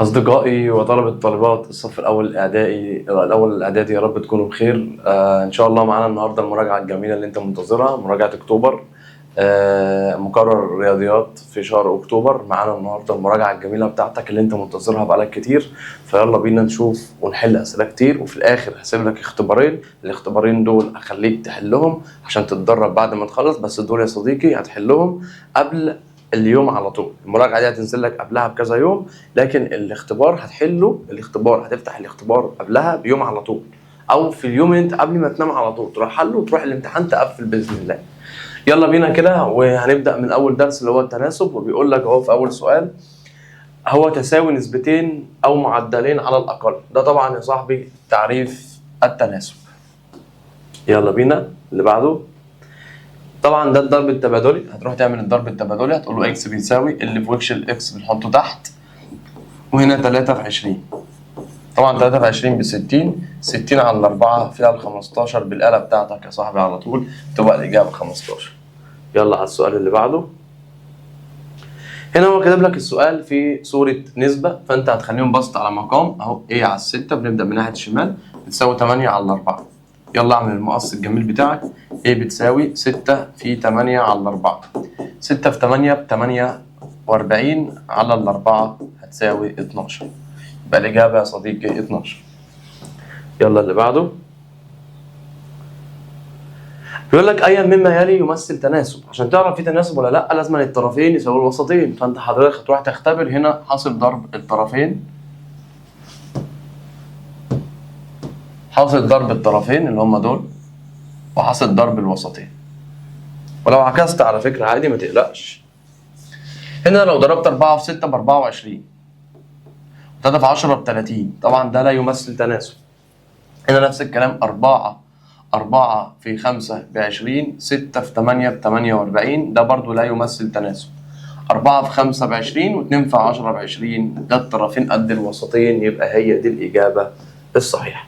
أصدقائي وطلبة طالبات الصف الأول الإعدادي يا رب تكونوا بخير. إن شاء الله معانا النهاردة المراجعة الجميلة اللي أنت منتظرها، مراجعة أكتوبر. مقرر رياضيات في شهر أكتوبر. معانا النهاردة المراجعة الجميلة بتاعتك اللي أنت منتظرها بقالك كتير، فيلا بينا نشوف ونحل أسئلة كتير، وفي الآخر هسيب لك اختبارين. الاختبارين دول أخليك تحلهم عشان تتدرب بعد ما تخلص، بس دول يا صديقي هتحلهم قبل اليوم على طول. المراجعة دي هتنزل لك قبلها بكذا يوم، لكن الاختبار هتفتح الاختبار قبلها بيوم على طول، او في اليوم اللي انت قبل ما تنام على طول تروح حله وتروح الامتحان تقفل باذن الله. يلا بينا كده، وهنبدا من اول درس اللي هو التناسب. وبيقول لك اهو في اول سؤال: هو تساوي نسبتين او معدلين على الاقل. ده طبعا يا صاحبي تعريف التناسب. يلا بينا اللي بعده. طبعا ده الضرب التبادلي. هتروح تعمل الضرب التبادلي، هتقول له اكس بيساوي اللي في وش الاكس بنحطه تحت، وهنا 3 في 20. طبعا 3 في 20 ب 60، 60 على 4 فيها ال 15 بالآلة بتاعتك يا صاحبي على طول تبقى الإجابة 15. يلا على السؤال اللي بعده. هنا هو كاتب لك السؤال في صورة نسبة، فأنت هتخليهم بسط على مقام أهو. A على 6 بنبدأ من ناحية الشمال بتساوي 8 على 4. يلا اعمل المقص الجميل بتاعك. A بتساوي 6 في 8 على 4. 6 في 8 ب 48 على 4 هتساوي 12. يبقى الإجابة يا صديقي 12. يلا اللي بعده. بيقول لك أيا مما يلي يمثل تناسب. عشان تعرف في تناسب ولا لأ لازم الطرفين يساوي الوسطين، فأنت حضرتك هتروح تختبر هنا حاصل ضرب الطرفين، حاصل ضرب الطرفين اللي هم دول، وحاصل ضرب الوسطين. ولو عكست على فكرة عادي ما تقلقش. هنا لو ضربت 4 في 6 ب 24، 3 في 10 ب 30، طبعا ده لا يمثل تناسب. هنا نفس الكلام، 4 في 5 ب 20، 6 في 8 ب 48، ده برضو لا يمثل تناسب. 4 في 5 ب 20 و2 في 10 ب 20، ده الطرفين قد الوسطين، يبقى هي دي الإجابة الصحيحة.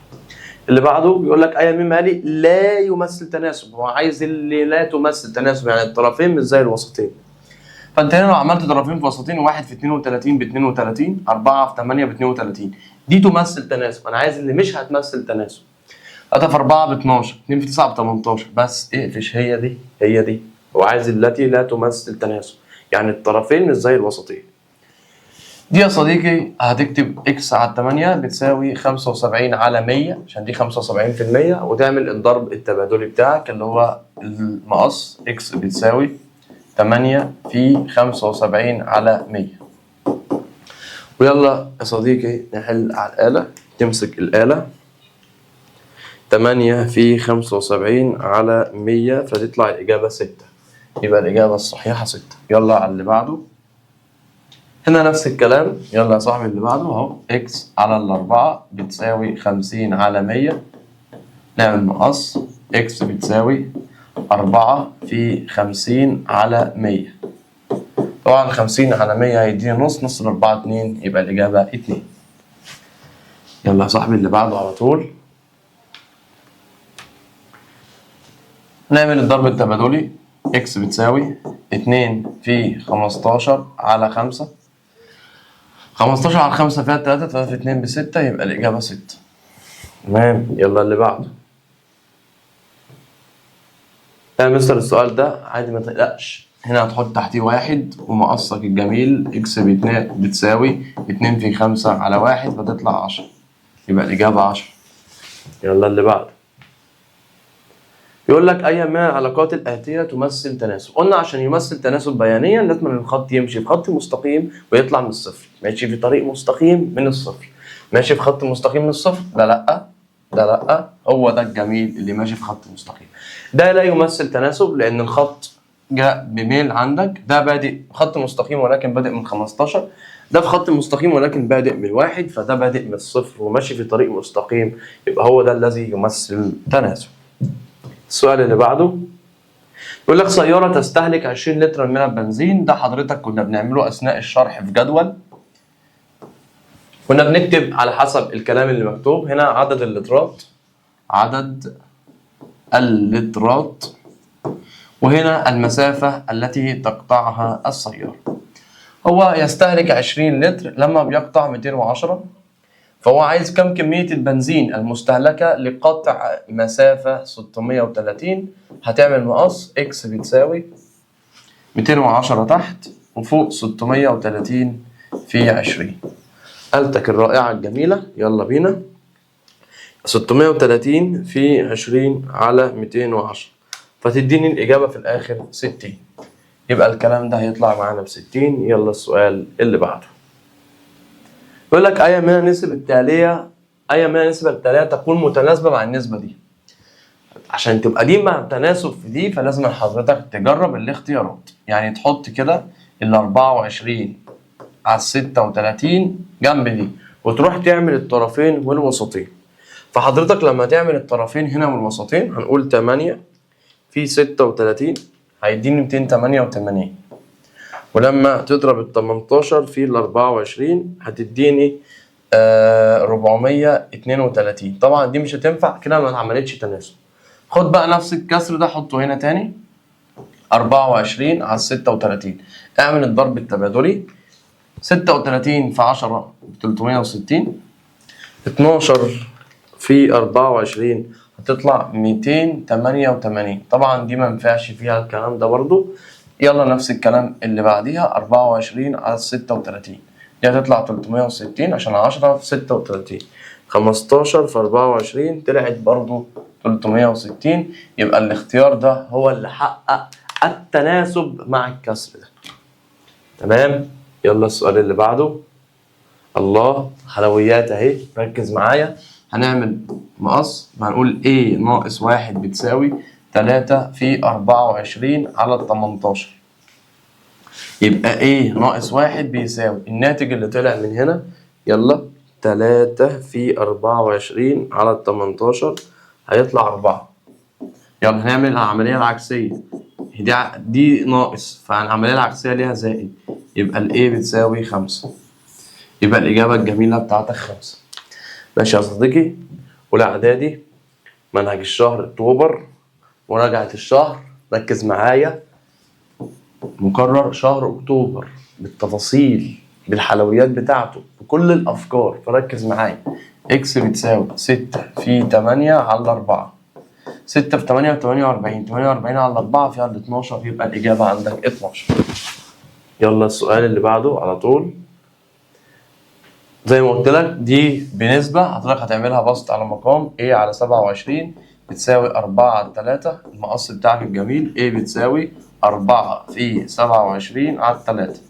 اللي بعده بيقول لك أيا مما يلي لا يمثل تناسب. هو عايز اللي لا تمثل تناسب، يعني الطرفين مش زي الوسطين. فانت هنا لو عملت طرفين في وسطين، 1 في 32 ب 32، 4 في 8 ب 32، دي تمثل تناسب. انا عايز اللي مش هتمثل تناسب. 3 في 4 ب 12، 2 في 9 ب 18، بس اقفش هي دي هي دي. هو عايز التي لا تمثل تناسب، يعني الطرفين مش زي الوسطين. دي يا صديقي هتكتب اكس على 8 بتساوي 75 على 100، عشان دي 75%، وتعمل الضرب التبادلي بتاعك اللي هو المقص اكس بتساوي 8 في 75 على 100. ويلا يا صديقي نحل على الآلة. تمسك الآلة، 8 في 75 على 100 فتطلع الإجابة 6. يبقى الإجابة الصحيحة 6. يلا على اللي بعده. هنا نفس الكلام. يلا يا صاحبي اللي بعده اهو، اكس على 4 بتساوي 50 على 100. نعمل مقص، اكس بتساوي 4 في 50 على 100. طبعا 50 على 100 هيديني نص، نص ال 4 2، يبقى الإجابة 2. يلا يا صاحبي اللي بعده على طول. نعمل الضرب التبادلي. اكس بتساوي 2 في 15 على 5. 15 على 5 فيها 3، 3 في 2 ب 6، يبقى الإجابة 6. تمام. يلا اللي بعده. يا مستر السؤال ده عادي ما تقلقش. هنا هتحط تحتيه 1 ومقصك الجميل، اكس بتساوي 2 في 5 على 1 فتطلع 10، يبقى الإجابة 10. يلا اللي بعده. يقول لك أي من العلاقات الآتية تمثل تناسب. قلنا عشان يمثل تناسب بيانيا لازم الخط يمشي في خط مستقيم ويطلع من الصفر. ماشي في طريق مستقيم من الصفر، ماشي في خط مستقيم من الصفر، ده لأ، ده لأ. هو ده الجميل اللي ماشي في خط مستقيم. ده لا يمثل تناسب لأن الخط جاء بميل عندك. ده بادئ خط مستقيم ولكن بادئ من 15، ده في خط مستقيم ولكن بادئ من 1، فده بادئ من الصفر وماشي في طريق مستقيم، يبقى هو ده الذي يمثل تناسب. السؤال اللي بعده يقول لك سيارة تستهلك 20 لترا من البنزين. ده حضرتك كنا بنعمله أثناء الشرح في جدول. كنا بنكتب على حسب الكلام اللي مكتوب هنا عدد اللترات، عدد اللترات، وهنا المسافة التي تقطعها السيارة. هو يستهلك 20 لتر لما بيقطع 210، فهو عايز كم كمية البنزين المستهلكة لقطع مسافة 630. هتعمل مقص إكس بتساوي 210 تحت وفوق 630 في 20. آلتك الرائعة الجميلة، يلا بينا. 630 في 20 على 210، فتديني الإجابة في الآخر 60. يبقى الكلام ده هيطلع معانا ب60. يلا السؤال اللي بعده. يقول لك أي من النسب التالية تكون متناسبة مع النسبة دي. عشان تبقى دي مع تناسب في دي فلازم حضرتك تجرب الاختيارات، يعني تحط كده ال 24 على 36 جنب دي وتروح تعمل الطرفين والوسطين. فحضرتك لما تعمل الطرفين هنا والوسطين هنقول 8 في 36 هيديني 288، ولما تضرب ال 18 في ال 24 هتديني 432. طبعا دي مش هتنفع كده، ما اتعملتش تناسب. خد بقى نفس الكسر ده حطه هنا تاني، 24 على 36. اعمل الضرب التبادلي، 36 في 10 ب 360، 12 في 24 هتطلع 288. طبعا دي ما ينفعش فيها الكلام ده برضو. يلا نفس الكلام اللي بعديها، 24 على 36 دي هتطلع 360 عشان 10 في 36. 15 في 24 طلعت برضو 360. يبقى الاختيار ده هو اللي حقق التناسب مع الكسر ده. تمام. يلا السؤال اللي بعده. الله، حلويات اهي، ركز معايا. هنعمل مقص، هنقول A ناقص 1 بتساوي 3 في 24 على 18. يبقى A ناقص 1 بيساوي الناتج اللي طلع من هنا، يلا 3 في 24 على 18 هيطلع 4. يلا هنعمل العملية العكسية، دي ناقص فالعملية العكسية ليها زائد، يبقى ال A بتساوي 5. يبقى الإجابة الجميلة بتاعتك 5. ماشي يا صديقي. أولى إعدادي، منهج الشهر أكتوبر، مراجعة الشهر، ركز معايا. مقرر شهر أكتوبر بالتفاصيل بالحلويات بتاعته بكل الأفكار، فركز معايا. إكس بتساوي 6 في 8 على 4. 6 في 8 ب 48، 48 على 4 فيها ال 12، يبقى الإجابة عندك 12. يلا السؤال اللي بعده على طول. زي ما قلت لك دي بنسبة، حضرتك هتعملها بسط على مقام A على 27 بتساوي 4 على 3. المقص بتاعك الجميل A بتساوي 4 في 27 على 3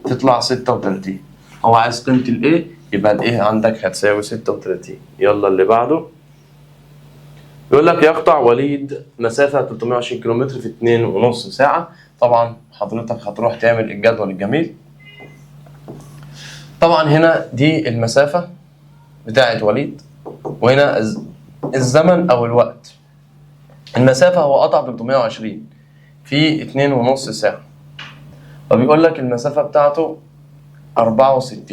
تطلع 36. هو عايز قيمة ال A، يبقى ال A عندك هتساوي 36. يلا اللي بعده. يقول لك يقطع وليد مسافة 320 كيلومتر في 2.5 ساعة. طبعا حضرتك هتروح تعمل الجدول الجميل. طبعا هنا دي المسافة بتاعت وليد، وهنا الزمن أو الوقت. المسافة هو قطع 320 في 2.5 ساعة، فبيقول لك المسافة بتاعته 64،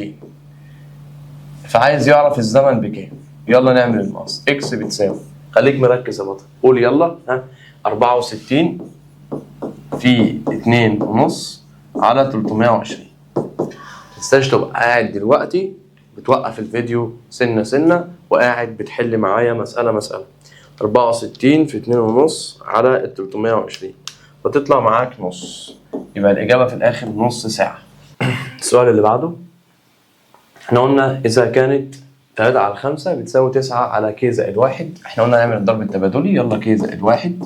فعايز يعرف الزمن بكام. يلا نعمل المقص. إكس بتساوي، خليك مركز يا بطل، قول يلا. 64 في 2.5 على 320. متنساش تبقى قاعد دلوقتي بتوقف الفيديو سنة سنة وقاعد بتحل معايا مسألة مسألة. 64 في 2.5 على 320 وتطلع معاك نص، يبقى الإجابة في الآخر نص ساعة. السؤال اللي بعده. احنا قلنا إذا كانت 3 على 5 بتساوي 9 على ك زائد 1. احنا قلنا نعمل الضرب التبادلي، يلا ك زائد 1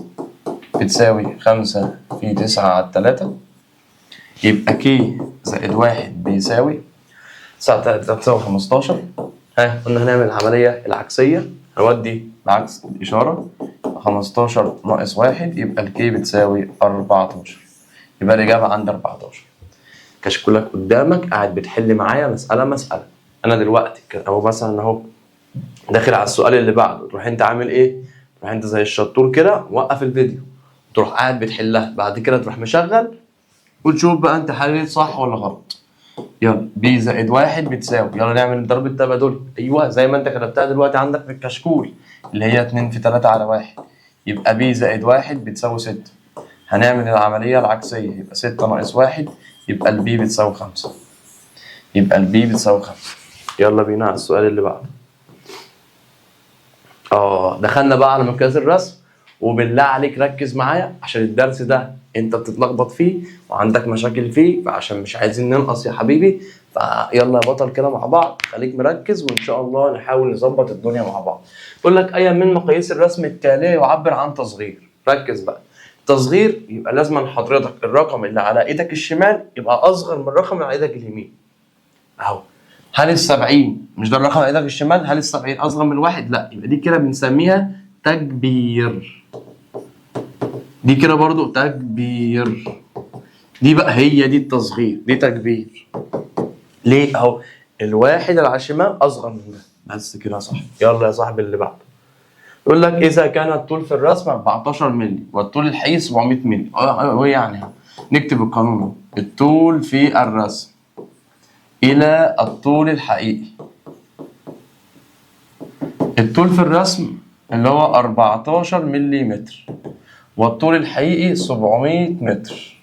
بتساوي 5 في 9 على 3. يبقى ك زائد 1 بيساوي 9 تساوي 15. قلنا هنعمل العملية العكسية، هنودي بعكس الإشارة. 15 ناقص 1 يبقى الكي بتساوي 14. يبقى الإجابة عند 14. كشكولك قدامك قاعد بتحل معايا مسألة مسألة. أنا دلوقتي أهو مثلا أهو داخل على السؤال اللي بعده، تروح أنت عامل إيه؟ تروح أنت زي الشطور كده وقف الفيديو، تروح قاعد بتحلها، بعد كده تروح مشغل وتشوف بقى أنت حليت صح ولا غلط. يلا ب زائد 1 بتساوي، يلا نعمل الضرب التبادلي. ايوه زي ما انت كتبتها دلوقتي عندك في الكشكول اللي هي 2 في 3 على 1. يبقى ب زائد 1 بتساوي 6. هنعمل العملية العكسية، يبقى 6 ناقص 1 يبقى البي بتساوي 5. يبقى البي بتساوي 5. يلا بينا على السؤال اللي بعده. دخلنا بقى على مقياس الرسم، وبالله عليك ركز معايا عشان الدرس ده انت بتتلخبط فيه وعندك مشاكل فيه، فعشان مش عايزين ننقص يا حبيبي، فيلا يا بطل كده مع بعض، خليك مركز وان شاء الله نحاول نظبط الدنيا مع بعض. بقول لك اي من مقاييس الرسم التاليه يعبر عن تصغير. ركز بقى. تصغير يبقى لازم حضرتك الرقم اللي على ايدك الشمال يبقى اصغر من الرقم اللي على ايدك اليمين. اهو. هل ال70 مش ده الرقم على ايدك الشمال؟ هل ال70 اصغر من الواحد؟ لا، يبقى دي كده بنسميها تكبير. دي كده برضو تكبير. دي بقى هي دي التصغير، دي تكبير. ليه؟ اهو الواحد اللي على الشمال اصغر من ده، بس كده صح. يلا يا صاحبي اللي بعده. يقول لك اذا كان الطول في الرسم 14 مللي والطول الحقيقي 700 مللي. هو يعني نكتب القانون. الطول في الرسم الى الطول الحقيقي. الطول في الرسم اللي هو 14 ملم والطول الحقيقي 700 متر.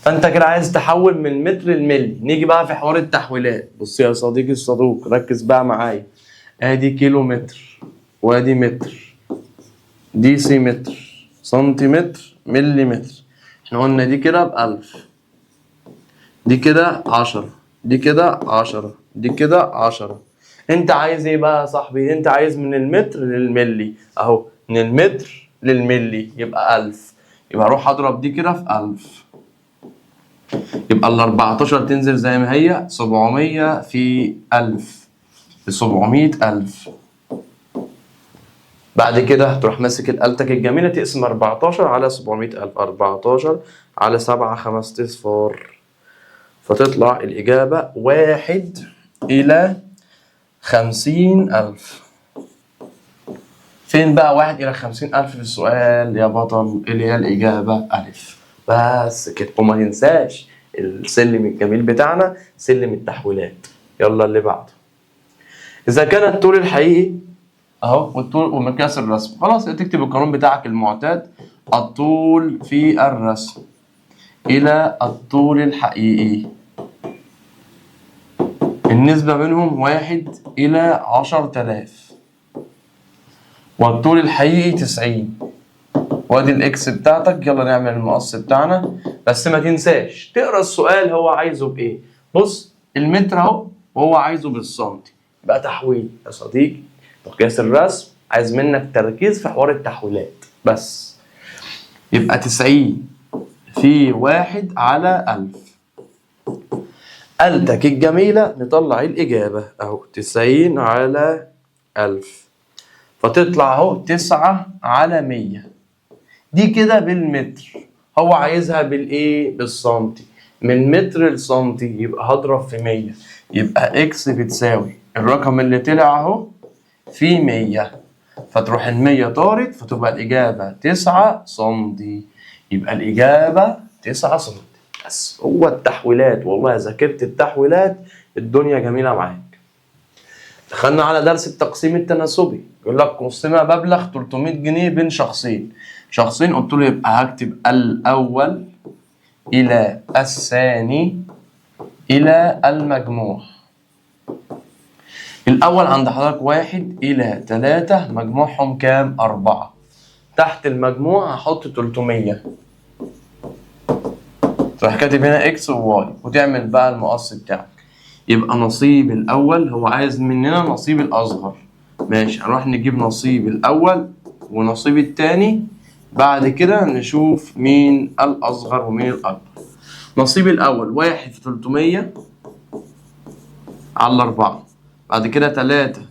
فانت كده عايز تحول من متر لملي. نيجي بقى في حوار التحويلات. بص يا صديقي الصدوق، ركز بقى معايا. ادي كيلو متر، وادي متر، دي سي متر، سنتيمتر، ملي متر. احنا قلنا دي كده ب1000، دي كده 10، دي كده 10، دي كده 10. انت عايز ايه بقى يا صاحبي؟ انت عايز من المتر للملي. اهو من المتر للملي يبقى 1000. يبقى اروح اضرب دي كده في 1000. يبقى ال 14 تنزل زي ما هي، 700 في 1000 ب 700,000. بعد كده تروح ماسك الآلتك الجميلة تقسم 14 على 700,000. 14 على 7 5 أصفار. فتطلع الإجابة 1/50,000. فين بقى 1/50,000 في السؤال يا بطل؟ اللي هي الإجابة ألف. بس كده. وما تنساش السلم الجميل بتاعنا، سلم التحويلات. يلا اللي بعده. إذا كان الطول الحقيقي أهو والطول ومقياس الرسم، خلاص تكتب القانون بتاعك المعتاد. الطول في الرسم إلى الطول الحقيقي النسبة بينهم 1/10,000 والطول الحقيقي 90. وادي الاكس بتاعتك. يلا نعمل المقص بتاعنا، بس ما تنساش تقرا السؤال هو عايزه بايه. بص المتر اهو وهو عايزه بالسنتي. بقى تحويل يا صديقي. مقياس الرسم عايز منك تركيز في حوار التحويلات بس. يبقى 90 في 1/1000. آلتك الجميلة نطلع الإجابة أهو 90 على 1000. فتطلع أهو 9/100. دي كده بالمتر. هو عايزها بالإيه؟ بالسنتي. من متر لسنتي يبقى هضرب في 100. يبقى إكس بتساوي الرقم اللي طلع أهو في 100. فتروح ال100 طارت، فتبقى الإجابة 9 سنتي. يبقى الإجابة 9 سنتي. بس هو التحويلات، والله ذاكرت التحويلات الدنيا جميلة معاك. دخلنا على درس التقسيم التناسبي. يقول لك قسم مبلغ 300 جنيه بين شخصين. قلت له يبقى هكتب الأول إلى الثاني إلى المجموع. الأول عند حضرتك 1 إلى 3 مجموعهم كام؟ 4. تحت المجموع هحط 300. تروح كاتب هنا اكس وواي وتعمل بقى المقص بتاعك. يبقى نصيب الأول هو عايز مننا نصيب الأصغر. ماشي، هنروح نجيب نصيب الأول ونصيب التاني. بعد كده نشوف مين الأصغر ومين الأكبر. نصيب الأول 1 في 300 على 4. بعد كده 3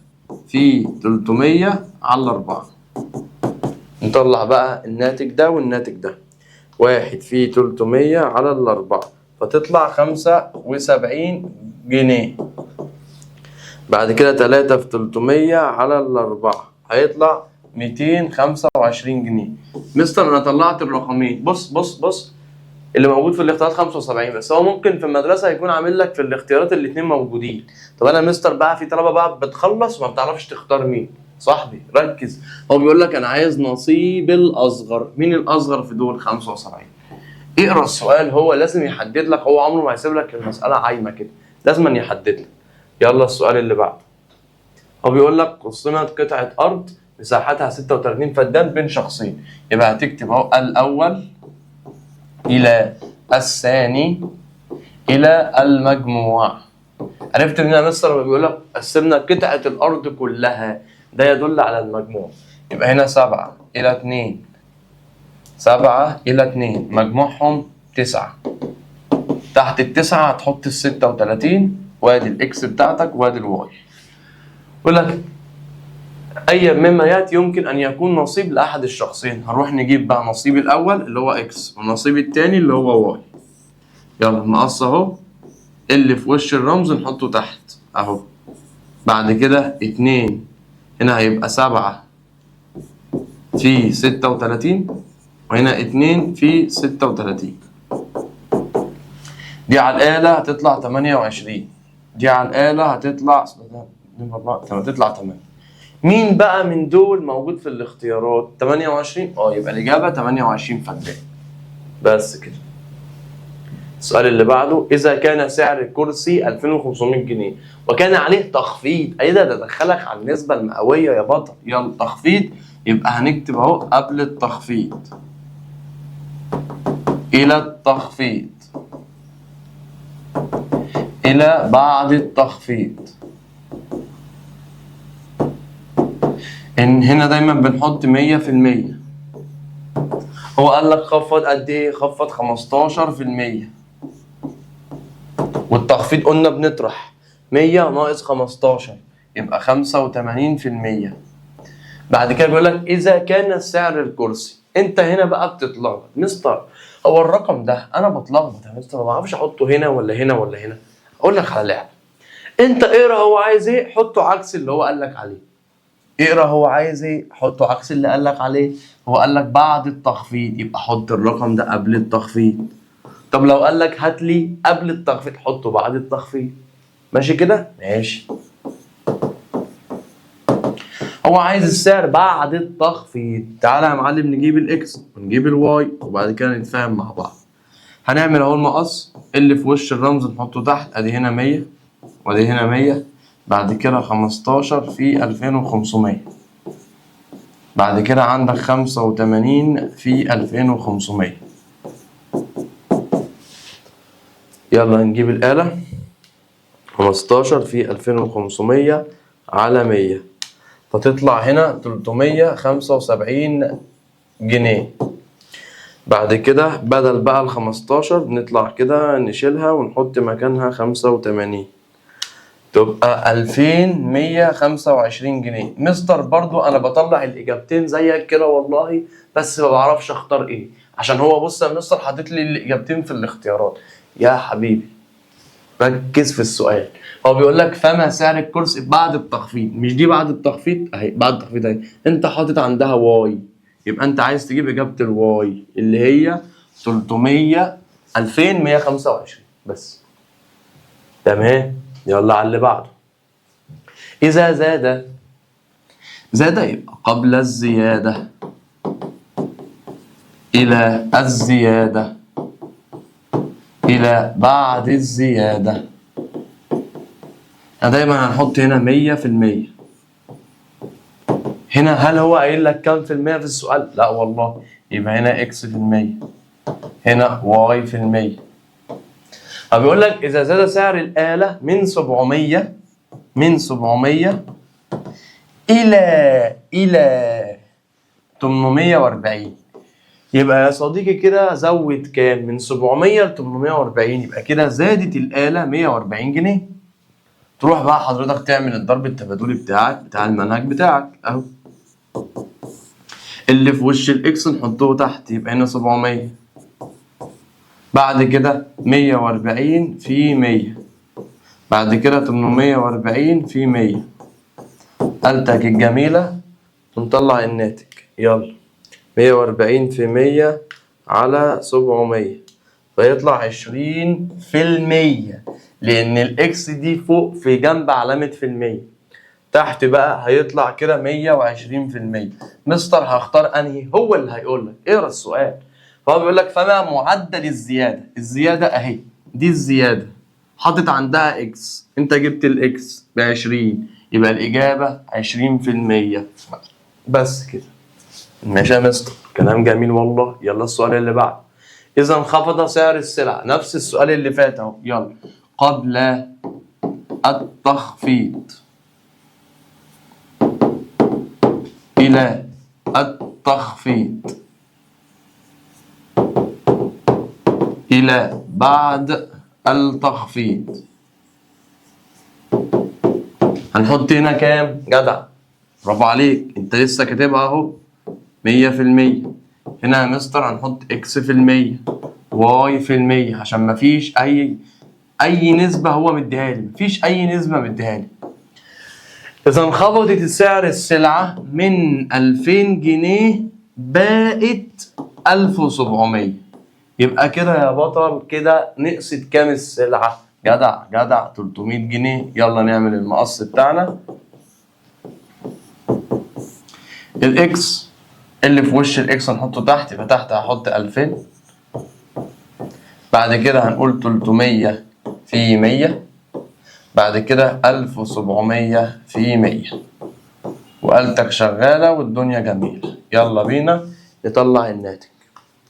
في 300 على 4. نطلع بقى الناتج ده والناتج ده. 1 في 300 على 4 فتطلع 75 جنيه. بعد كده 3 في 300 على 4 هيطلع 225 جنيه. مستر أنا طلعت الرقمين. بص اللي موجود في الاختيارات 75، بس هو ممكن في المدرسة يكون عامل لك في الاختيارات الاتنين موجودين. طب أنا مستر بقى في طلبة بقى بتخلص وما بتعرفش تختار مين. صاحبي ركز. هو بيقول لك أنا عايز نصيب الأصغر. مين الأصغر في دول؟ 75. اقرا السؤال، هو لازم يحدد لك، هو عمره ما هيسيب لك المساله عايمه كده، لازم يحدد لك. يلا السؤال اللي بعده. هو بيقول لك قسمت قطعه ارض مساحتها 36 فدان بين شخصين، يبقى هتكتب اهو الاول الى الثاني الى المجموع. عرفت ان انا مستر لما بيقول لك قسمنا قطعه الارض كلها ده يدل على المجموع. يبقى هنا 7 إلى 2، 7 إلى 2 مجموعهم 9. تحت التسعة هتحط ال36 وادي الاكس بتاعتك وادي الواي. يقول لك أي مما يأتي يمكن أن يكون نصيب لأحد الشخصين. هنروح نجيب بقى نصيب الأول اللي هو اكس والنصيب التاني اللي هو واي. يلا نقص أهو، اللي في وش الرمز نحطه تحت أهو. بعد كده 2 هنا هيبقى 7 في 36 وهنا 2 في 36. دي على الآلة هتطلع 28، دي على الآلة هتطلع 8. مين بقى من دول موجود في الاختيارات؟ 28. يبقى الإجابة 28 فدان. بس كده. السؤال اللي بعده، إذا كان سعر الكرسي 2500 جنيه وكان عليه تخفيض، أيه ده دخلك على النسبة المئوية يا بطل. يلا تخفيض، يبقى هنكتب أهو قبل التخفيض إلى التخفيض إلى بعد التخفيض. إن هنا دايما بنحط 100%. هو قال لك خفض قد إيه؟ خفض 15%. والتخفيض قلنا بنطرح 100 ناقص 15 يبقى 85%. بعد كده بيقول لك إذا كان سعر الكرسي، أنت هنا بقى بتتلخبط مستر، هو الرقم ده أنا بتلخبط يا مستر، ما بعرفش أحطه هنا ولا هنا ولا هنا. أقول لك على لعبة، أنت اقرا هو عايز إيه حطه عكس اللي هو قال لك عليه. اقرا هو عايز ايه حطه عكس اللي قال لك عليه. هو قال لك بعد التخفيض يبقى حط الرقم ده قبل التخفيض. طب لو قال لك هات لي قبل التخفيض حطه بعد التخفيض. ماشي كده؟ ماشي. هو عايز السعر بعد التخفيض. تعالى يا معلم نجيب الاكس ونجيب الواي وبعد كده نتفاهم مع بعض. هنعمل اهو المقص، اللي في وش الرمز نحطه تحت، ادي هنا 100 وادي هنا 100. بعد كده 15 في 2500. بعد كده عندك 85 في 2500. يلا هنجيب الآلة. 15 في 2500 على 100 فتطلع هنا 375 جنيه. بعد كده بدل بقى 15 بنطلع كده نشيلها ونحط مكانها 85 تبقى 2125 جنيه. مستر برضو انا بطلع الاجابتين زيك كده والله، بس ما بعرفش اختار ايه، عشان هو بص يا مستر حاطط لي الاجابتين في الاختيارات. يا حبيبي ركز في السؤال. هو بيقول لك فما سعر الكرسي بعد التخفيض، مش دي بعد التخفيض اهي، بعد التخفيض اهي انت حاطط عندها واي، يبقى انت عايز تجيب اجابه الواي اللي هي 2125 بس. تمام. يلا على اللي بعده. إذا زاد يبقى قبل الزيادة إلى الزيادة إلى بعد الزيادة. دايما هنحط هنا 100%. هنا هل هو قايل لك كام في المية في السؤال؟ لا والله. يبقى هنا إكس في المية، هنا واي في المية. فبيقول لك إذا زاد سعر الآلة من 700 إلى 840، يبقى يا صديقي كده زود كام؟ من 700 ل 840، يبقى كده زادت الآلة 140 جنيه. تروح بقى حضرتك تعمل الضرب التبادلي بتاعك بتاع المنهج بتاعك اهو. اللي في وش الاكس نحطه تحت، يبقى هنا 700. بعد كده 140 في 100. بعد كده 840 في 100. قالتك الجميلة ونطلع الناتج. يلا 140 في 100 على 700 فيطلع 20%، لأن الإكس دي فوق في جنب علامة في المية، تحت بقى هيطلع كده 120%. مستر هختار أنهي؟ هو اللي هيقول لك. اقرا السؤال. فهو بيقول لك فما معدل الزياده، الزياده اهي دي الزياده حاطط عندها اكس، انت جبت الاكس ب 20 يبقى الاجابه 20%. بس كده. ماشي يا مستر، كلام جميل والله. يلا السؤال اللي بعده. اذا انخفض سعر السلع، نفس السؤال اللي فات اهو. يلا قبل التخفيض إلى التخفيض إلى بعد التخفيض، هنحط هنا كام؟ جدع، برافو عليك، انت لسه كاتبها اهو 100%. هنا يا مستر هنحط اكس في المية واي في المية عشان مفيش أي نسبة هو مديها لي، مفيش أي نسبة مديها لي. إذا انخفضت سعر السلعة من 2000 جنيه بقت 1700، يبقى كده يا بطل كده نقصت كام السلعة؟ جدع جدع 300 جنيه. يلا نعمل المقص بتاعنا. الإكس اللي في وش الإكس هنحطه تحت، يبقى تحت هحط 2000. بعد كده هنقول 300 في 100، بعد كده 1700 في 100، وآلتك شغالة والدنيا جميلة. يلا بينا نطلع الناتج.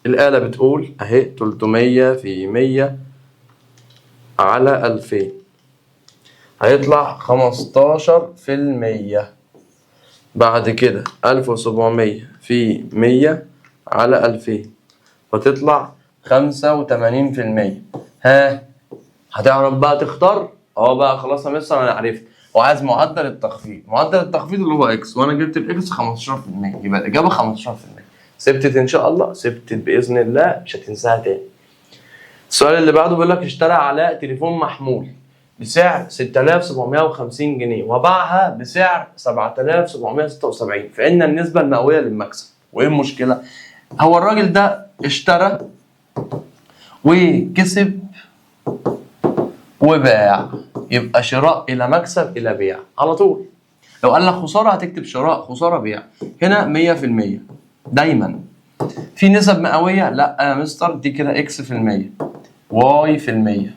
الآلة بتقول أهي 300 في 100 على 2000 هيطلع 15%. بعد كده 1700 في 100 على 2000 فتطلع 85%. ها هتعرف بقى تختار؟ بقى خلاص يا مستر انا عرفت. هو عايز معدل التخفيض، معدل التخفيض اللي هو اكس، وانا جبت الاكس 15%، يبقى الاجابه 15%. ثبتت ان شاء الله، ثبتت باذن الله، مش هتنساها تاني. السؤال اللي بعده بيقول لك اشترى علاء تليفون محمول بسعر 6750 جنيه وباعها بسعر 7776، فإن النسبة المئوية للمكسب. وإيه المشكلة؟ هو الراجل ده اشترى وكسب وباع، يبقى شراء إلى مكسب إلى بيع على طول. لو قال لك خسارة هتكتب شراء خسارة بيع. هنا 100% دايما. في نسب مئوية؟ لا يا مستر، دي كده اكس في المية واي في المية.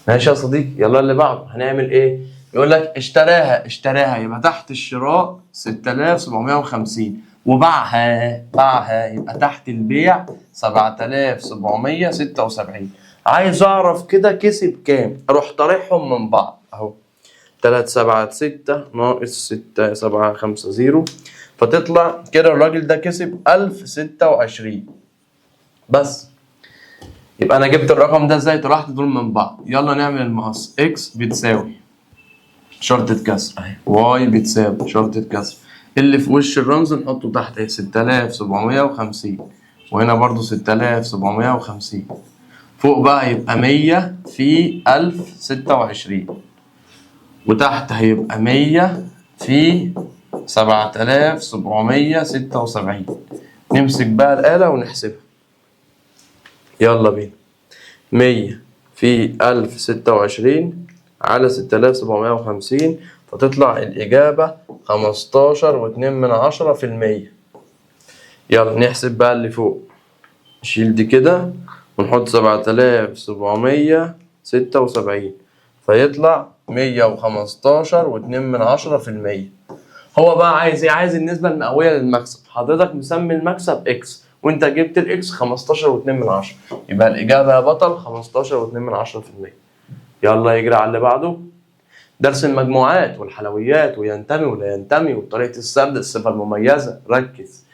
ماشي يا صديقي. يلا اللي بعده هنعمل ايه؟ يقول لك اشتراها يبقى تحت الشراء 6750 وباعها يبقى تحت البيع 7776. عايز اعرف كده كسب كام، اروح طارحهم من بعض اهو. 376 ناقص 6750 فتطلع كده الراجل ده كسب 1026 بس. يبقى انا جبت الرقم ده ازاي؟ طرحت دول من بعض. يلا نعمل المقص. اكس بتساوي شرطة كسر اهي، واي بتساوي شرطة كسر، اللي في وش الرمز نحطه تحت اهي 6750، وهنا برضو 6750. فوق بقى يبقى 100 في 1026، وتحت هيبقى 100 في 7776. نمسك بقى الآلة ونحسبها. يلا بينا. 100 في 1026 على 6750 فتطلع الإجابة 15.2%. يلا نحسب بقى اللي فوق. نشيل دي كده ونحط 7776 فيطلع 115.2%. هو بقى عايز ايه؟ عايز النسبة المئوية للمكسب. حضرتك مسمي المكسب اكس وانت جبت الاكس 15.2، يبقى الإجابة يا بطل 15.2%. يلا يجري على اللي بعده. درس المجموعات والحلويات وينتمي ولا ينتمي وطريقة السرد الصفة المميزة. ركز.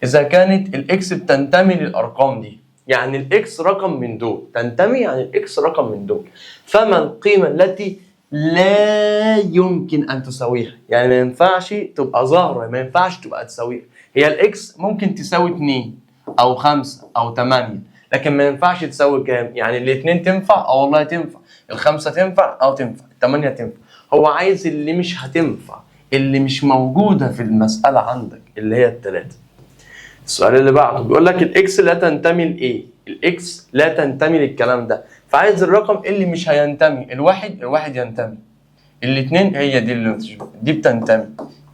إذا كانت الإكس بتنتمي للأرقام دي، يعني الإكس رقم من دول، تنتمي يعني الإكس رقم من دول، فما القيمة التي لا يمكن أن تساويها؟ يعني ما ينفعش تبقى ظاهرة، ما ينفعش تبقى تساويها. هي الإكس ممكن تساوي 2 أو 5 أو 8، لكن ما ينفعش تساوي كام؟ يعني الاتنين تنفع؟ والله تنفع. الخمسة تنفع؟ تنفع. 8 تنفع. هو عايز اللي مش هتنفع، اللي مش موجودة في المسألة عندك، اللي هي التلاتة. السؤال اللي بعده بيقول لك الاكس لا تنتمي لايه؟ الاكس لا تنتمي للكلام ده، فعايز الرقم اللي مش هينتمي. الواحد ينتمي، الاثنين هي دي اللي دي بتنتمي،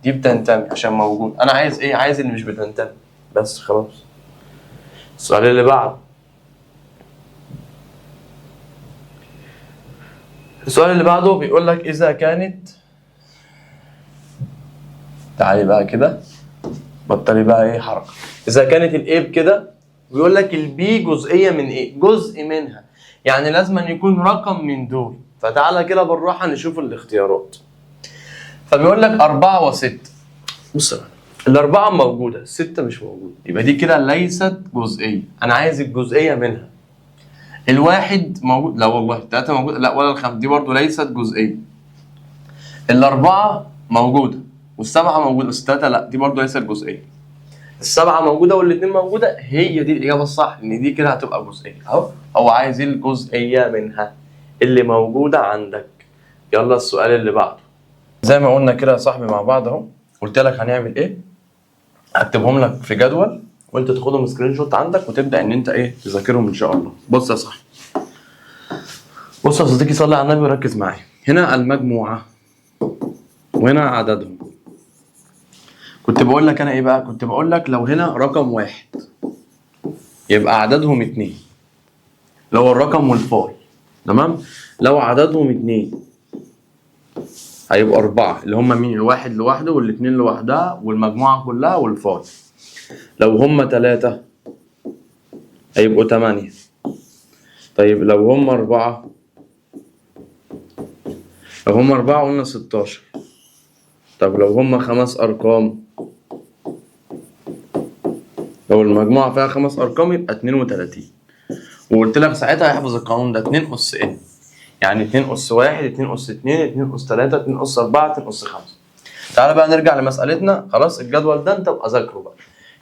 دي بتنتمي عشان موجود. انا عايز ايه؟ عايز اللي مش بتنتمي بس خلاص. السؤال اللي بعده. السؤال اللي بعده بيقول لك إذا كانت، تعالي بقى كده بطلي بقى إيه حركة. إذا كانت الإيه بكده بيقول لك البي جزئية من إيه؟ جزء منها، يعني لازم أن يكون رقم من دول. فتعالى كده بالراحة نشوف الاختيارات. فبيقول لك 4 و6. بص الأربعة موجودة، الستة مش موجودة، يبقى دي كده ليست جزئية، أنا عايز الجزئية منها. الواحد موجود، لا والله. التلاتة موجودة، لا، ولا الخمسة، دي برضو ليست جزئية. الأربعة موجودة والسبعة موجودة، بس التلاتة لا، دي برضو ليست جزئية. السبعة موجودة والاتنين موجودة، هي دي الإجابة الصح، إن دي كده هتبقى جزئية أهو. هو عايز الجزئية منها اللي موجودة عندك. يلا السؤال اللي بعده. زي ما قلنا كده يا صاحبي مع بعض أهو، قلت لك هنعمل إيه؟ هكتبهم لك في جدول وأنت تاخدهم سكرين شوت عندك وتبدأ إن أنت إيه تذاكرهم إن شاء الله. بص يا صاحبي، بص يا صديقي، صلي على النبي وركز معايا. هنا المجموعة وهنا عددهم. كنت بقول لك أنا إيه بقى؟ كنت بقول لك لو هنا رقم 1 يبقى عددهم 2، لو الرقم والفاي، تمام؟ لو عددهم 2 هيبقوا 4، اللي هم مين؟ الواحد لوحده والاتنين لوحدها والمجموعة كلها والفاي. لو هم 3 هيبقوا 8. طيب لو هم 4، لو هم 4 قلنا 16. طب لو هم 5 أرقام، لو المجموعة فيها 5 أرقام يبقى 32. وقلت لك ساعتها احفظ القانون ده، 2 أس n، يعني 2 أس 1، 2 أس 2، 2 أس 3، 2 أس 4، 2 أس 5. تعالى بقى نرجع لمسألتنا. خلاص الجدول ده أنت بقى ذاكره بقى.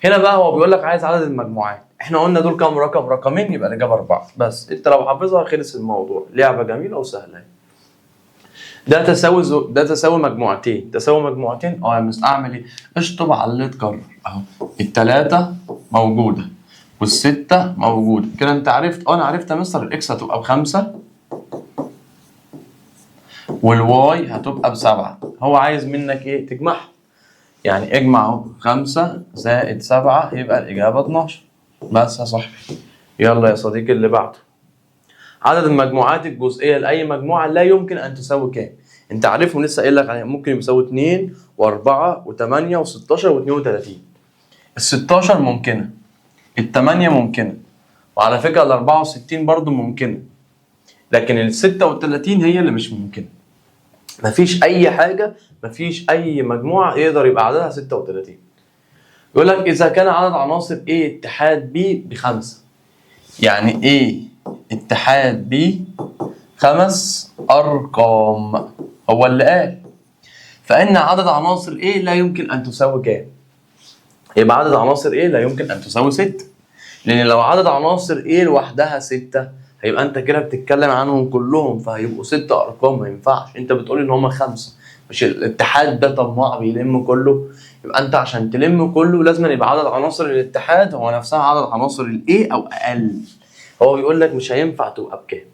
هنا بقى هو بيقول لك عايز عدد المجموعات، احنا قلنا دول كام رقم؟ رقمين، يبقى الإجابة 4 بس. أنت لو حافظها خلص الموضوع، لعبة جميلة وسهلة. ده تساوي مجموعتين، تساوي مجموعتين. يا مس اعمل ايه؟ اشطب على اللي اتكرر اهو. التلاتة موجودة والستة موجودة، كده انت عرفت. انا عرفت يا مستر الاكس هتبقى ب5 والواي هتبقى ب7. هو عايز منك ايه؟ تجمعها. يعني اجمع اهو، 5 زائد 7 يبقى الإجابة 12 بس يا صاحبي. يلا يا صديقي اللي بعده. عدد المجموعات الجزئية لأي مجموعة لا يمكن أن تساوي كام؟ أنت عارفهم لسه قايل لك عليها، ممكن يساوي 2 و4 و8 و16 و32. ال 16 ممكنة، ال 8 ممكنة، وعلى فكرة ال 64 برضه ممكنة، لكن ال 36 هي اللي مش ممكنة. مفيش أي حاجة، مفيش أي مجموعة يقدر يبقى عددها 36. يقول لك إذا كان عدد عناصر A اتحاد B ب5، يعني A اتحاد B 5 أرقام، هو اللي قال، فإن عدد عناصر A لا يمكن أن تساوي كام؟ يبقى عدد عناصر A لا يمكن أن تساوي 6، لأن لو عدد عناصر A لوحدها 6 هيبقى أنت كده بتتكلم عنهم كلهم، فهيبقوا 6 أرقام، ما ينفعش. أنت بتقول إن هما 5، مش الاتحاد ده طماع بيلم كله. يبقى أنت عشان تلم كله لازم يبقى عدد عناصر الاتحاد هو نفسها عدد عناصر ال A أو أقل. هو بيقول لك مش هينفع تبقى بكام.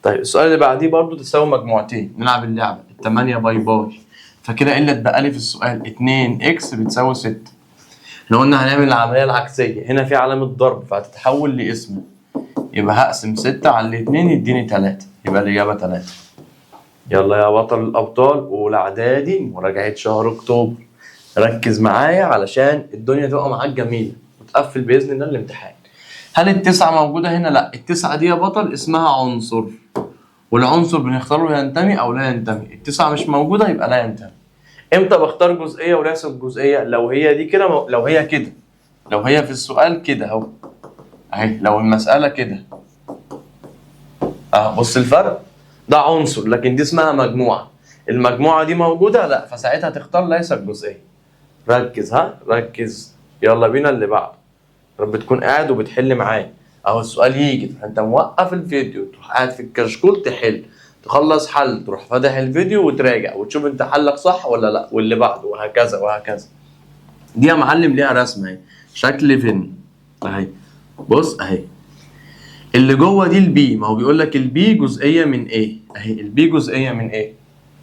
طيب السؤال اللي بعديه برضو تساوي مجموعتين، نلعب اللعبة 8 باي باي. فكده ايه اللي اتبقى لي في السؤال؟ 2 اكس بتساوي 6. احنا قلنا هنعمل العملية العكسية، هنا في علامة ضرب فهتتحول لاسم، يبقى هقسم 6 على 2 يديني 3، يبقى الإجابة 3. يلا يا بطل الأبطال، أولى إعدادي مراجعة شهر أكتوبر، ركز معايا علشان الدنيا تبقى معاك جميلة وتقفل بإذن الله الامتحان. هل التسعة موجودة هنا؟ لا، التسعة دي يا بطل اسمها عنصر، والعنصر بنختاره ينتمي او لا ينتمي. التسعة مش موجودة يبقى لا ينتمي. امتى بختار جزئية وليست جزئية؟ لو هي دي كده، لو هي كده، لو هي في السؤال كده اهو، اهي لو المسألة كده اهو، بص الفرق، ده عنصر لكن دي اسمها مجموعة. المجموعة دي موجودة لا، فساعتها تختار ليست جزئية. ركز، ركز. يلا بينا اللي بعده. رب تكون قاعد وبتحل معايا اهو. السؤال يجي انت موقف الفيديو، تروح قاعد في الكشكول تحل، تخلص حل تروح فاتح الفيديو وتراجع وتشوف انت حلك صح ولا لا، واللي بعده وهكذا وهكذا. دي يا معلم ليها رسمه اهي، شكل فيني اهي. بص اهي اللي جوه دي البي، ما هو بيقول لك البي جزئيه من ايه اهي، البي جزئيه من ايه.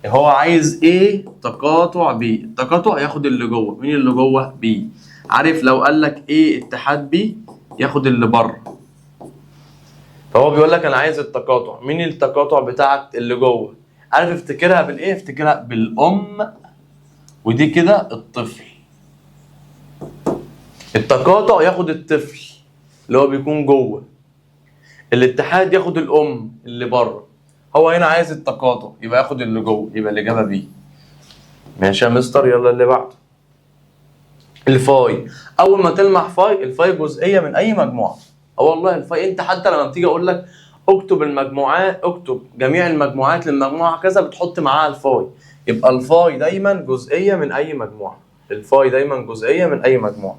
هو عايز ايه؟ تقاطع بي، التقاطع ياخد اللي جوه. مين اللي جوه؟ بي. عارف لو قال لك ايه اتحاد بي ياخد اللي بره. فهو بيقول لك انا عايز التقاطع. مين التقاطع بتاعك اللي جوه؟ عارف افتكرها بالايه؟ افتكرها بالام، ودي كده الطفل. التقاطع ياخد الطفل اللي هو بيكون جوه، الاتحاد ياخد الام اللي بره. هو هنا عايز التقاطع يبقى ياخد اللي جوه، يبقى الاجابه بي. ماشي يا مستر، يلا اللي بعده. الفاي. اول ما تلمح فاي، الفاي جزئيه من اي مجموعه. والله الفاي انت حتى لما بتيجي اقول لك اكتب المجموعات، اكتب جميع المجموعات للمجموعه كذا، بتحط معاها الفاي. يبقى الفاي دايما جزئيه من اي مجموعه. الفاي دايما جزئيه من اي مجموعه.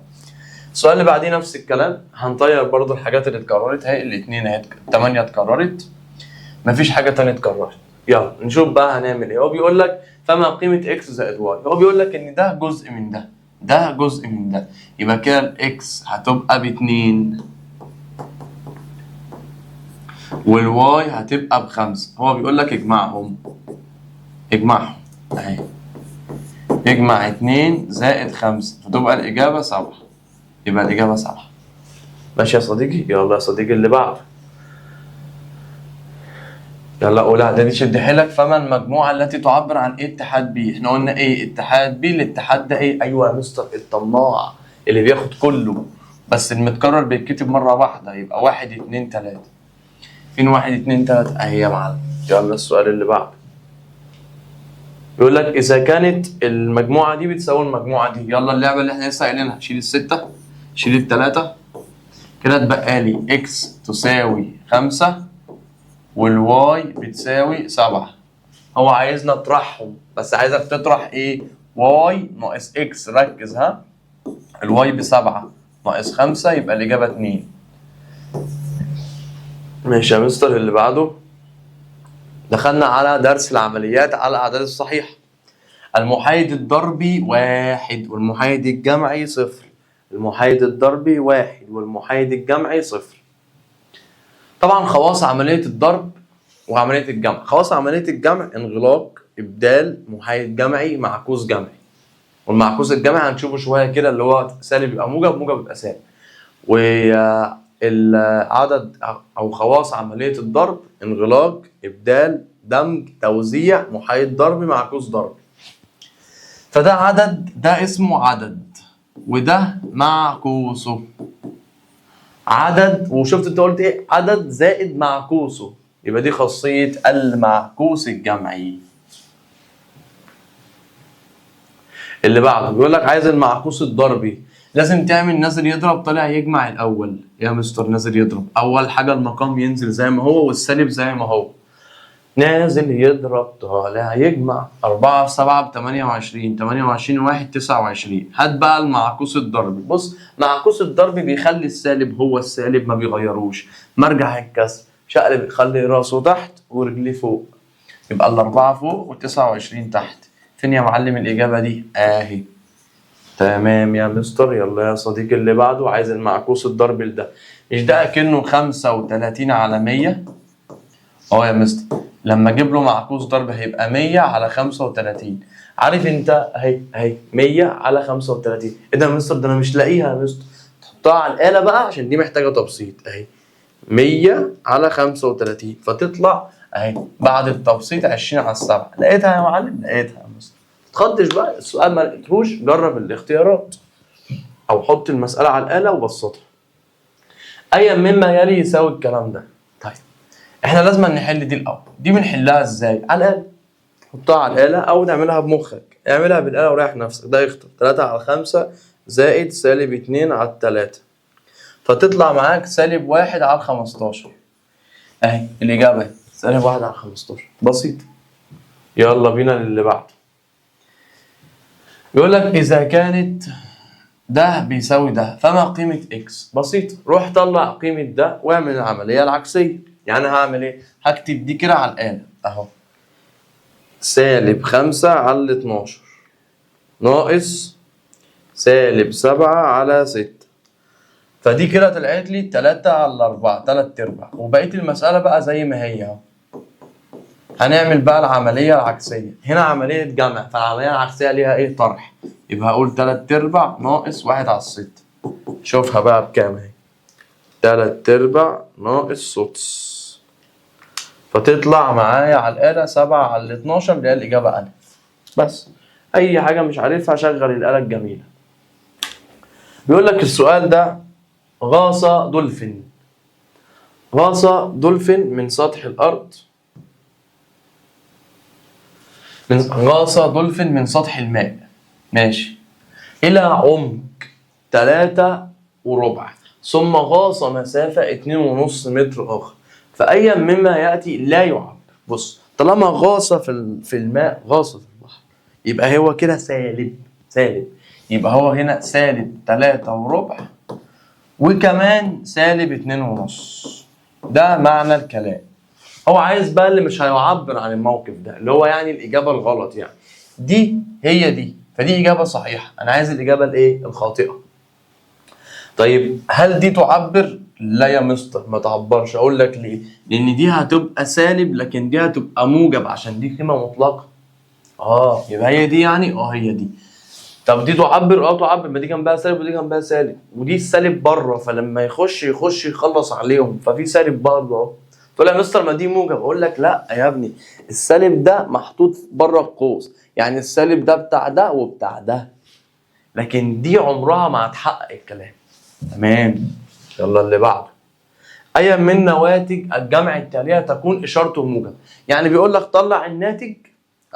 السؤال اللي بعديه نفس الكلام، هنطير برضو الحاجات اللي اتكررت اهي، الاثنين اهي 8 اتكررت، مفيش حاجه ثانيه اتكررت. يلا نشوف بقى هنعمل ايه. هو بيقول لك فما قيمه اكس زائد واي. هو بيقول لك ان ده جزء من ده، ده جزء من ده، يبقى كده الاكس هتبقى ب2 والواي هتبقى ب5. هو بيقول لك اجمعهم، اجمعهم اهي، اجمع 2 زائد 5 فتبقى الاجابه 7. يبقى الاجابه 7. ماشي يا صديقي، يلا يا صديقي اللي بعده. يلا اولى اعدادي شد حيلك. فما المجموعه التي تعبر عن ايه اتحاد بي؟ احنا قلنا ايه اتحاد بي؟ الاتحاد ده ايه؟ ايوه يا مستر، الطماع اللي بياخد كله، بس المتكرر بيتكتب مره واحده، يبقى 1 2 3. فين 1 2 3 اهي يا معلم. يلا السؤال اللي بعده. بيقول لك اذا كانت المجموعه دي بتساوي المجموعه دي. يلا اللعبه اللي احنا لسه قايلينها، شيل ال6 شيل ال3، كده اتبقى لي اكس تساوي 5 والواي بتساوي 7. هو عايزنا نطرحهم، بس عايزك تطرح ايه؟ واي ناقص اكس. ركز ها، الواي ب7 ناقص 5 يبقى الاجابه 2. ماشي يا مستر، اللي بعده. دخلنا على درس العمليات على الاعداد الصحيحه. المحايد الضربي 1 والمحايد الجمعي 0. المحايد الضربي 1 والمحايد الجمعي 0. طبعا خواص عمليه الضرب وعمليه الجمع. خواص عمليه الجمع انغلاق، ابدال، محايد جمعي، معكوس جمعي. والمعكوس الجمعي هنشوفه شويه كده، اللي هو سالب يبقى موجب، موجب يبقى سالب. والعدد او خواص عمليه الضرب انغلاق، ابدال، دمج، توزيع، محايد ضربي، معكوس ضربي. فده عدد، ده اسمه عدد، وده معكوسه. عدد، وشفت انت قلت ايه؟ عدد زائد معكوسه، يبقى دي خاصيه المعكوس الجمعي. اللي بعده بيقول لك عايز المعكوس الضربي. لازم تعمل نازل يضرب طالع يجمع الاول. يا مستر نازل يضرب، اول حاجه المقام ينزل زي ما هو والسالب زي ما هو. نازل يضرب طالع يجمع. 4 في 7 ب28، 28 1 29. هات بقى المعكوس الضربي. بص، معكوس الضربي بيخلي السالب هو السالب، ما بيغيروش. مرجع الكسر شقلب، خلي راسه تحت ورجليه فوق، يبقى ال4 فوق و29 تحت. فين يا معلم الإجابة دي؟ أهي. تمام يا مستر، يلا يا صديقي اللي بعده. عايز المعكوس الضربي لده. مش ده أكنه 35 على 100؟ يا مستر، لما أجيب له معكوس ضرب هيبقى 100 على 35. عارف أنت أهي 100 على 35. إيه ده يا مستر؟ ده أنا مش لاقيها يا مستر. تحطها على الآلة بقى عشان دي محتاجة تبسيط. أهي 100 على 35 فتطلع اهي بعد التبسيط 20 على 7. لقيتها يا معلم؟ لقيتها يا مستر. متخضش بقى، السؤال ما لقيتهوش، جرب الاختيارات او حط المساله على الاله وبسطها. ايا مما يلي يساوي الكلام ده. طيب احنا لازم نحل دي الاول. دي بنحلها ازاي؟ على الاله. حطها على الاله او نعملها بمخك. اعملها بالاله وريح نفسك. ده يخطر 3 على 5 زائد سالب 2 على 3، فتطلع معاك سالب 1 على 15. اهي الاجابه سالب 1 على 15. بسيط. يلا بينا للي بعده. يقول لك اذا كانت ده بيساوي ده فما قيمه اكس؟ بسيط، روح طلع قيمه ده واعمل العمليه العكسيه. يعني هعمل ايه؟ هكتب دي كده على الاله اهو، سالب 5 على 12 ناقص سالب 7 على 6. فدي كده طلعت لي 3 على 4، 3 ارباع. وبقيه المساله بقى زي ما هي اهو. هنعمل بقى العملية العكسية. هنا عملية جمع، فالعملية العكسية ليها ايه؟ طرح. يبقى هقول 3 ارباع ناقص 1 على 6. شوفها بقى بكام اهي. 3/4 ناقص سدس. فتطلع معايا على الآلة 7/12 اللي هي الإجابة أ. بس أي حاجة مش عارفها شغل الآلة الجميلة. بيقول لك السؤال ده غاص دولفين من سطح الأرض، غاص دولفين من سطح الماء، ماشي، إلى عمق 3.25 ثم غاص مسافة 2.5 متر آخر، فأيا مما يأتي لا يعبر. بص، طالما غاص في الماء، غاص في البحر، يبقى هو كده سالب، يبقى هو هنا -3.25 وكمان -2.5. ده معنى الكلام. هو عايز بقى اللي مش هيعبر عن الموقف ده، اللي هو يعني الإجابة الغلط، يعني دي هي دي، فدي إجابة صحيحة. أنا عايز الإجابة الإيه؟ الخاطئة. طيب هل دي تعبر؟ لا يا مستر ما تعبرش. أقول لك ليه؟ لأن دي هتبقى سالب لكن دي هتبقى موجب عشان دي قيمة مطلقة. يبقى هي دي يعني؟ هي دي. طب دي تعبر؟ تعبر، ما دي جنبها سالب ودي جنبها سالب، ودي السالب بره، فلما يخش يخلص عليهم، ففي سالب برضه اهو. تقول يا مستر ما دي موجب، اقول لك لا يا ابني، السالب ده محطوط بره القوس، يعني السالب ده بتاع ده وبتاع ده، لكن دي عمرها ما هتحقق الكلام. تمام. يلا اللي بعده. ايا من نواتج الجمع التاليه تكون اشارته موجب. يعني بيقول لك طلع الناتج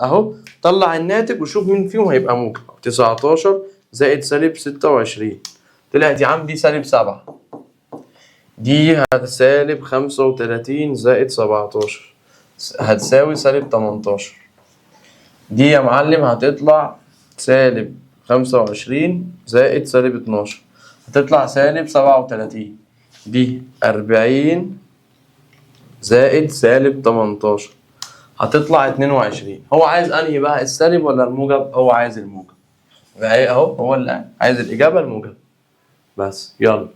اهو، طلع الناتج وشوف مين فيهم هيبقى موجب. 19 زائد -26 طلعت يا عم دي -7، دي هتسالب 35 زائد 17 هتساوي -18. دي يا معلم هتطلع -25 زائد -12 هتطلع -37. دي 40 زائد -18 هتطلع 22. هو عايز انهي بقى، السالب ولا الموجب؟ هو عايز الموجب. يبقى اهو هو اللي عايز الاجابه الموجب. بس يلا.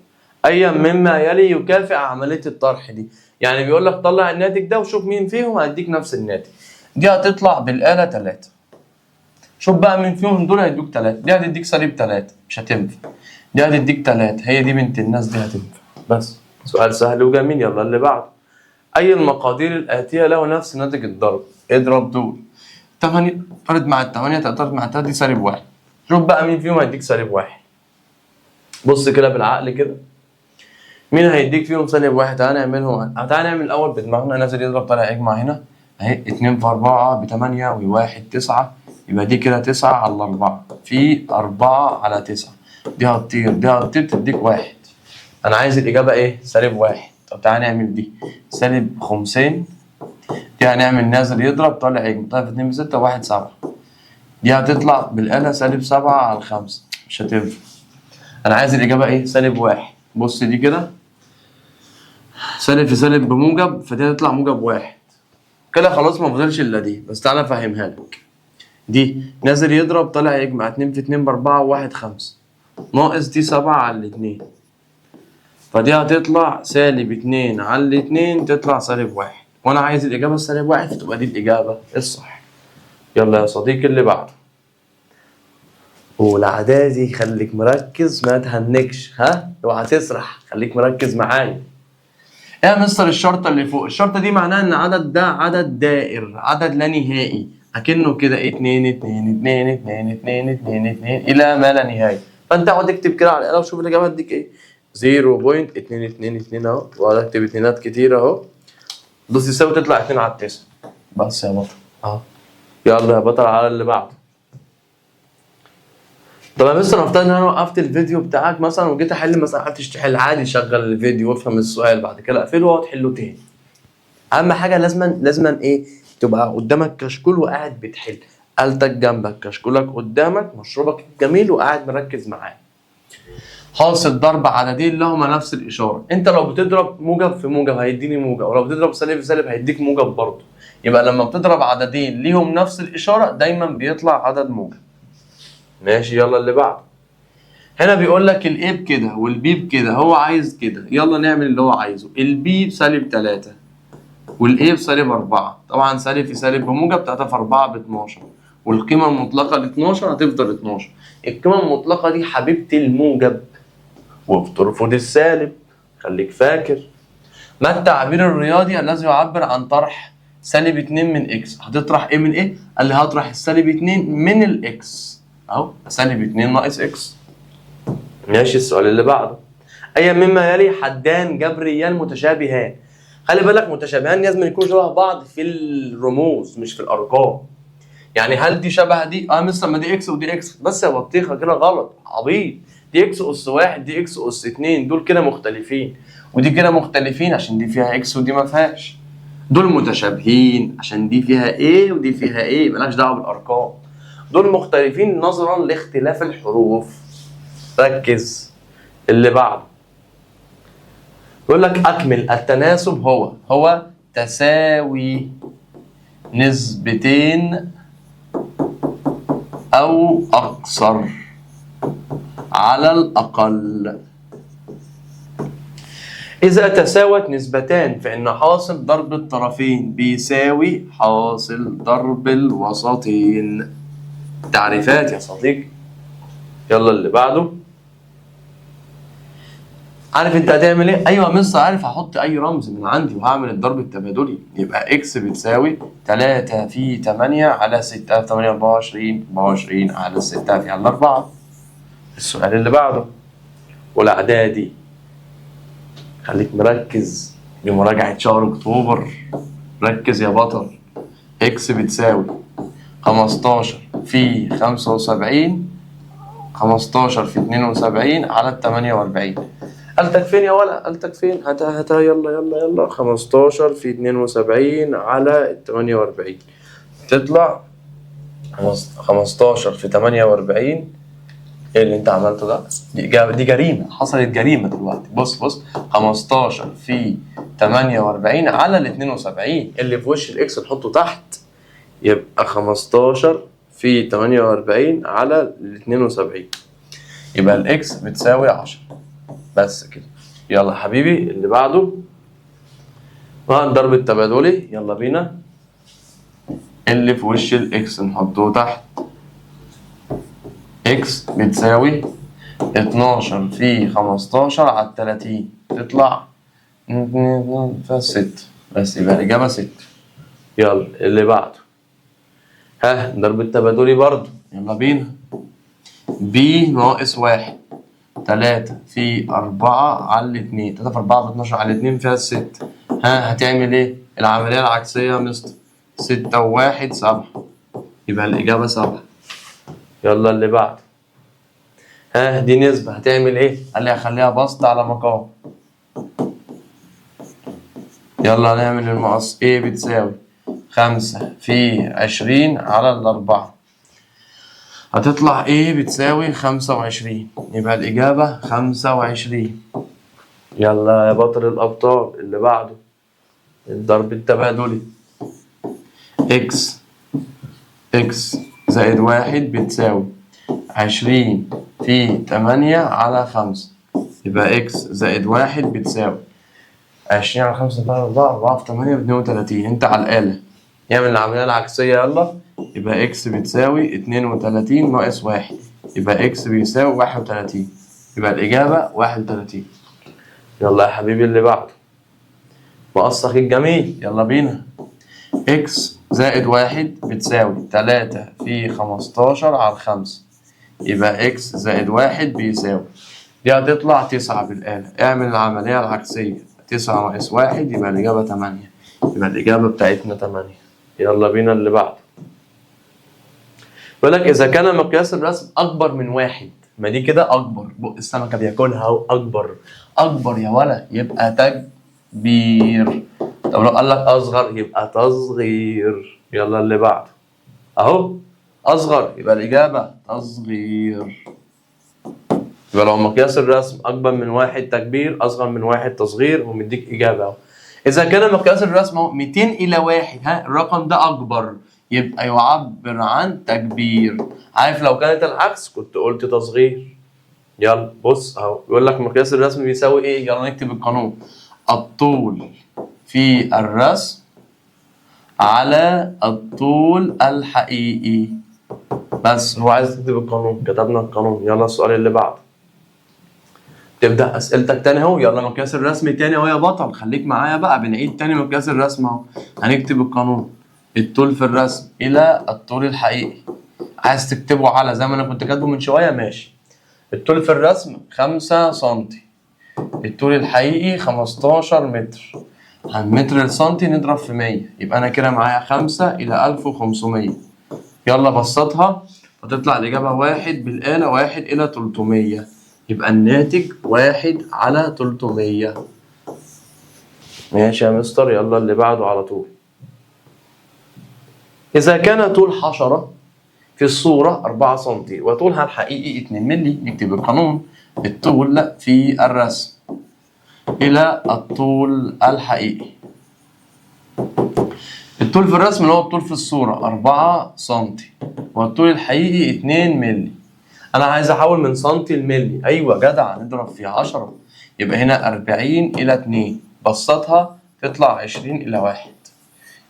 ايا مما يلي يكافئ عمليه الطرح دي. يعني بيقول لك طلع الناتج ده وشوف مين فيهم هيديك نفس الناتج. دي هتطلع بالاله 3. شوف بقى مين فيهم دول هيدوك 3. دي هتديك -3 مش هتنفع، دي هتديك 3 هي دي بنت الناس دي هتنفع. بس سؤال سهل وجميل. يلا اللي بعده. أي المقادير الآتية له نفس ناتج الضرب؟ اضرب دول. 8 فرد مع 8 تقدر مع 3 دي -1. شوف بقى مين فيهم هيديك -1. بص كده بالعقل كده، مين هيديك فيهم -1؟ تعالى نعملهم. تعالى نعمل الأول بدماغنا. نازل يضرب طالع يجمع هنا أهي. 2 في 4 ب8 و1 9، يبقى دي كده 9 على 4 في 4 على 9. دي هتطير دي هتطير تديك 1. أنا عايز الإجابة إيه؟ -1. طب تعالى نعمل دي -50. دي هنعمل نازل يضرب طالع يجمع، طالع في 2 ب6 و1 7. دي هتطلع بالآلة -7 على 5 مش هتنفع. أنا عايز الإجابة إيه؟ -1. بص دي كده سالب في سالب بموجب، فدي هتطلع -1 كده. خلاص ما فضلش إلا دي. بس تعالى أفهمها لك. دي نازل يضرب طالع يجمع، 2 في 2 ب4 و1 5 ناقص دي 7 على 2، فدي هتطلع -2 على 2 تطلع -1. وانا عايز الاجابه -1 فتبقى دي الاجابه الصح. يلا يا صديقي اللي بعده. والاعدادي خليك مركز ما تهنكش، اوعى تسرح، خليك مركز معايا. يا مستر الشرطه اللي فوق، الشرطه دي معناها ان عدد ده عدد دائر، عدد لا نهائي، اكنه كده 2 2 2 2 2 2 2 الى ما لا نهايه. فانت اقعد اكتب كده على الاله وشوف الاجابه هتديك ايه. 0.222 اهو، واقعد اكتب اتنينات كتير اهو. بص يساوي تطلع 2 على 9. بس يا بطل يلا يا بطل على اللي بعده. طب يا مستر نفترض ان انا وقفت الفيديو بتاعك مثلا وجيت احل مثلا، عرفتش تحل عادي، شغل الفيديو وافهم السؤال بعد كده اقفله واقعد تحله تاني. اهم حاجه لازما ايه؟ تبقى قدامك كشكول وقاعد بتحل، آلتك جنبك، كشكولك قدامك، مشروبك الجميل وقاعد مركز معاه. حاصل ضرب عددين لهما نفس الاشاره. انت لو بتضرب موجب في موجب هيديني موجب، ولو بتضرب سالب في سالب هيديك موجب برضه. يبقى لما بتضرب عددين ليهم نفس الاشاره دايما بيطلع عدد موجب. ماشي يلا اللي بعده. هنا بيقول لك الاي بكده والبي بكده، هو عايز كده. يلا نعمل اللي هو عايزه. البي ب-3 والاي ب-4. طبعا سالب في سالب بموجب، 3 في 4 ب 12، والقيمه المطلقه ل 12 هتفضل 12. القيمه المطلقه دي حبيبه الموجب وبترفض السالب. خليك فاكر. ما التعبير الرياضي الذي يعبر عن طرح سالب 2 من اكس؟ هتطرح ايه من ايه؟ قال لي هطرح السالب 2 من الاكس اهو، سالب 2 ناقص اكس. ماشي. السؤال اللي بعده، اي مما يلي حدان جبريان متشابهان. خلي بالك متشابهان لازم يكونوا شبه بعض في الرموز مش في الارقام. يعني هل دي شبه دي؟ مثلا ما دي اكس ودي اكس، بس يا بطيخه كده غلط عبيط. دي اكس اس 1 دي اكس اس 2، دول كده مختلفين، ودي كده مختلفين عشان دي فيها اكس ودي ما فيهاش. دول متشابهين عشان دي فيها ايه ودي فيها ايه، مالهاش دعوه بالارقام. دول مختلفين نظرا لاختلاف الحروف. ركز. اللي بعده يقول لك اكمل التناسب هو تساوي نسبتين أو أكثر على الأقل. إذا تساوت نسبتان فإن حاصل ضرب الطرفين بيساوي حاصل ضرب الوسطين. تعريفات يا صديقي. يلا اللي بعده. عارف انت هتعمل ايه؟ ايوه مصر عارف، هحط اي رمز من عندي وهعمل الضرب التبادلي. يبقى اكس بتساوي 3 في 8 على 6 في 8 24 24 على 6 في على 4. السؤال اللي بعده والاعدادي، خليك مركز لمراجعة شهر اكتوبر. ركز يا بطل. اكس بتساوي 15 في 75 15 في 72 على 48. قالتك فين يا ولا؟ قالتك فين؟ هاتها يلا يلا يلا. 15 في 72 على 48 تطلع 15 في 48. ايه اللي انت عملته ده؟ دي جريمة، حصلت جريمة دلوقتي. بص 15 في 48 على ال 72، اللي في وش الاكس نحطه تحت. يبقى 15 في 48 على ال 72، يبقى الاكس بتساوي 10. بس كده. يلا حبيبي اللي بعده الضرب التبادلي. يلا بينا. اللي في وش الاكس نحطه تحت. اكس بتساوي 12 في 15 على 30 تطلع 6. بس يبقى الإجابة 6. يلا اللي بعده. الضرب التبادلي برضه. يلا بينا. ب ناقص 1 3 في 4 على 2. 3 في 4 ب 12 على 2 فيها 6. هتعمل ايه؟ العملية العكسية يا مستر. 6 و1 7، يبقى الإجابة 7. يلا اللي بعده. دي نسبة، هتعمل ايه؟ قال لي هخليها بسط على مقام. يلا هنعمل المقص. ايه بتساوي 5 في 20 على الأربعة. هتطلع ايه بتساوي 25، يبقى الإجابة 25. يلا يا بطل الأبطال اللي بعده. الضرب التبادلي. اكس زائد 1 بتساوي 20 في 8 على 5، يبقى اكس زائد 1 بتساوي 20 على 5 بقى 4 في 8 ب 32. انت على الآلة يعمل العملية العكسية. يلا. يبقى اكس بتساوي 32 ناقص 1، يبقى اكس بيساوي 31، يبقى الإجابة 31. يلا يا حبيبي اللي بعده. مقص أخيك جميل. يلا بينا. اكس زائد 1 بتساوي 3 في 15 على 5، يبقى اكس زائد 1 بيساوي، دي هتطلع 9 بالآلة. اعمل العملية العكسية. 9 ناقص 1 يبقى الإجابة 8، يبقى الإجابة بتاعتنا 8. يلا بينا اللي بعده. يقول لك إذا كان مقياس الرسم أكبر من 1، ما دي كده أكبر، بق السمكة بياكلها أهو. أكبر يا ولا يبقى تكبير. طب لو قال لك أصغر يبقى تصغير. يلا اللي بعده. أهو أصغر يبقى الإجابة تصغير. يبقى لو مقياس الرسم أكبر من 1 تكبير، أصغر من 1 تصغير، ومديك إجابة أهو. إذا كان مقياس الرسم أهو 200 إلى 1، الرقم ده أكبر، يبقى يعبر عن تكبير. عارف لو كانت العكس كنت قلت تصغير. يلا بص أهو بيقول لك مقياس الرسم بيساوي إيه؟ يلا نكتب القانون. الطول في الرسم على الطول الحقيقي. بس هو عايز تكتب القانون، كتبنا القانون. يلا السؤال اللي بعده. تبدأ أسئلتك تاني أهو. يلا مقياس الرسم تاني أهو يا بطل، خليك معايا بقى، بنعيد تاني مقياس الرسم أهو. هنكتب القانون: الطول في الرسم إلى الطول الحقيقي. عايز تكتبه على زي ما أنا كنت كاتبه من شوية، ماشي. الطول في الرسم 5 سنتي، الطول الحقيقي 15 متر. متر السنتي نضرب في 100، يبقى أنا كده معايا 5 إلى 1500. يلا بسطها فتطلع الإجابة 1 بالآلة 1 إلى 300، يبقى الناتج 1 على 300. ماشي يا مستر، يلا اللي بعده على طول. إذا كان طول حشرة في الصورة 4 سم وطولها الحقيقي 2 مللي، نكتب القانون: الطول في الرسم إلى الطول الحقيقي. الطول في الرسم اللي هو الطول في الصورة 4 سم والطول الحقيقي 2 مللي. أنا عايز أحول من سنتي لملي. أيوة جدع، نضرب في 10، يبقى هنا 40 إلى 2، بسطها تطلع 20 إلى 1،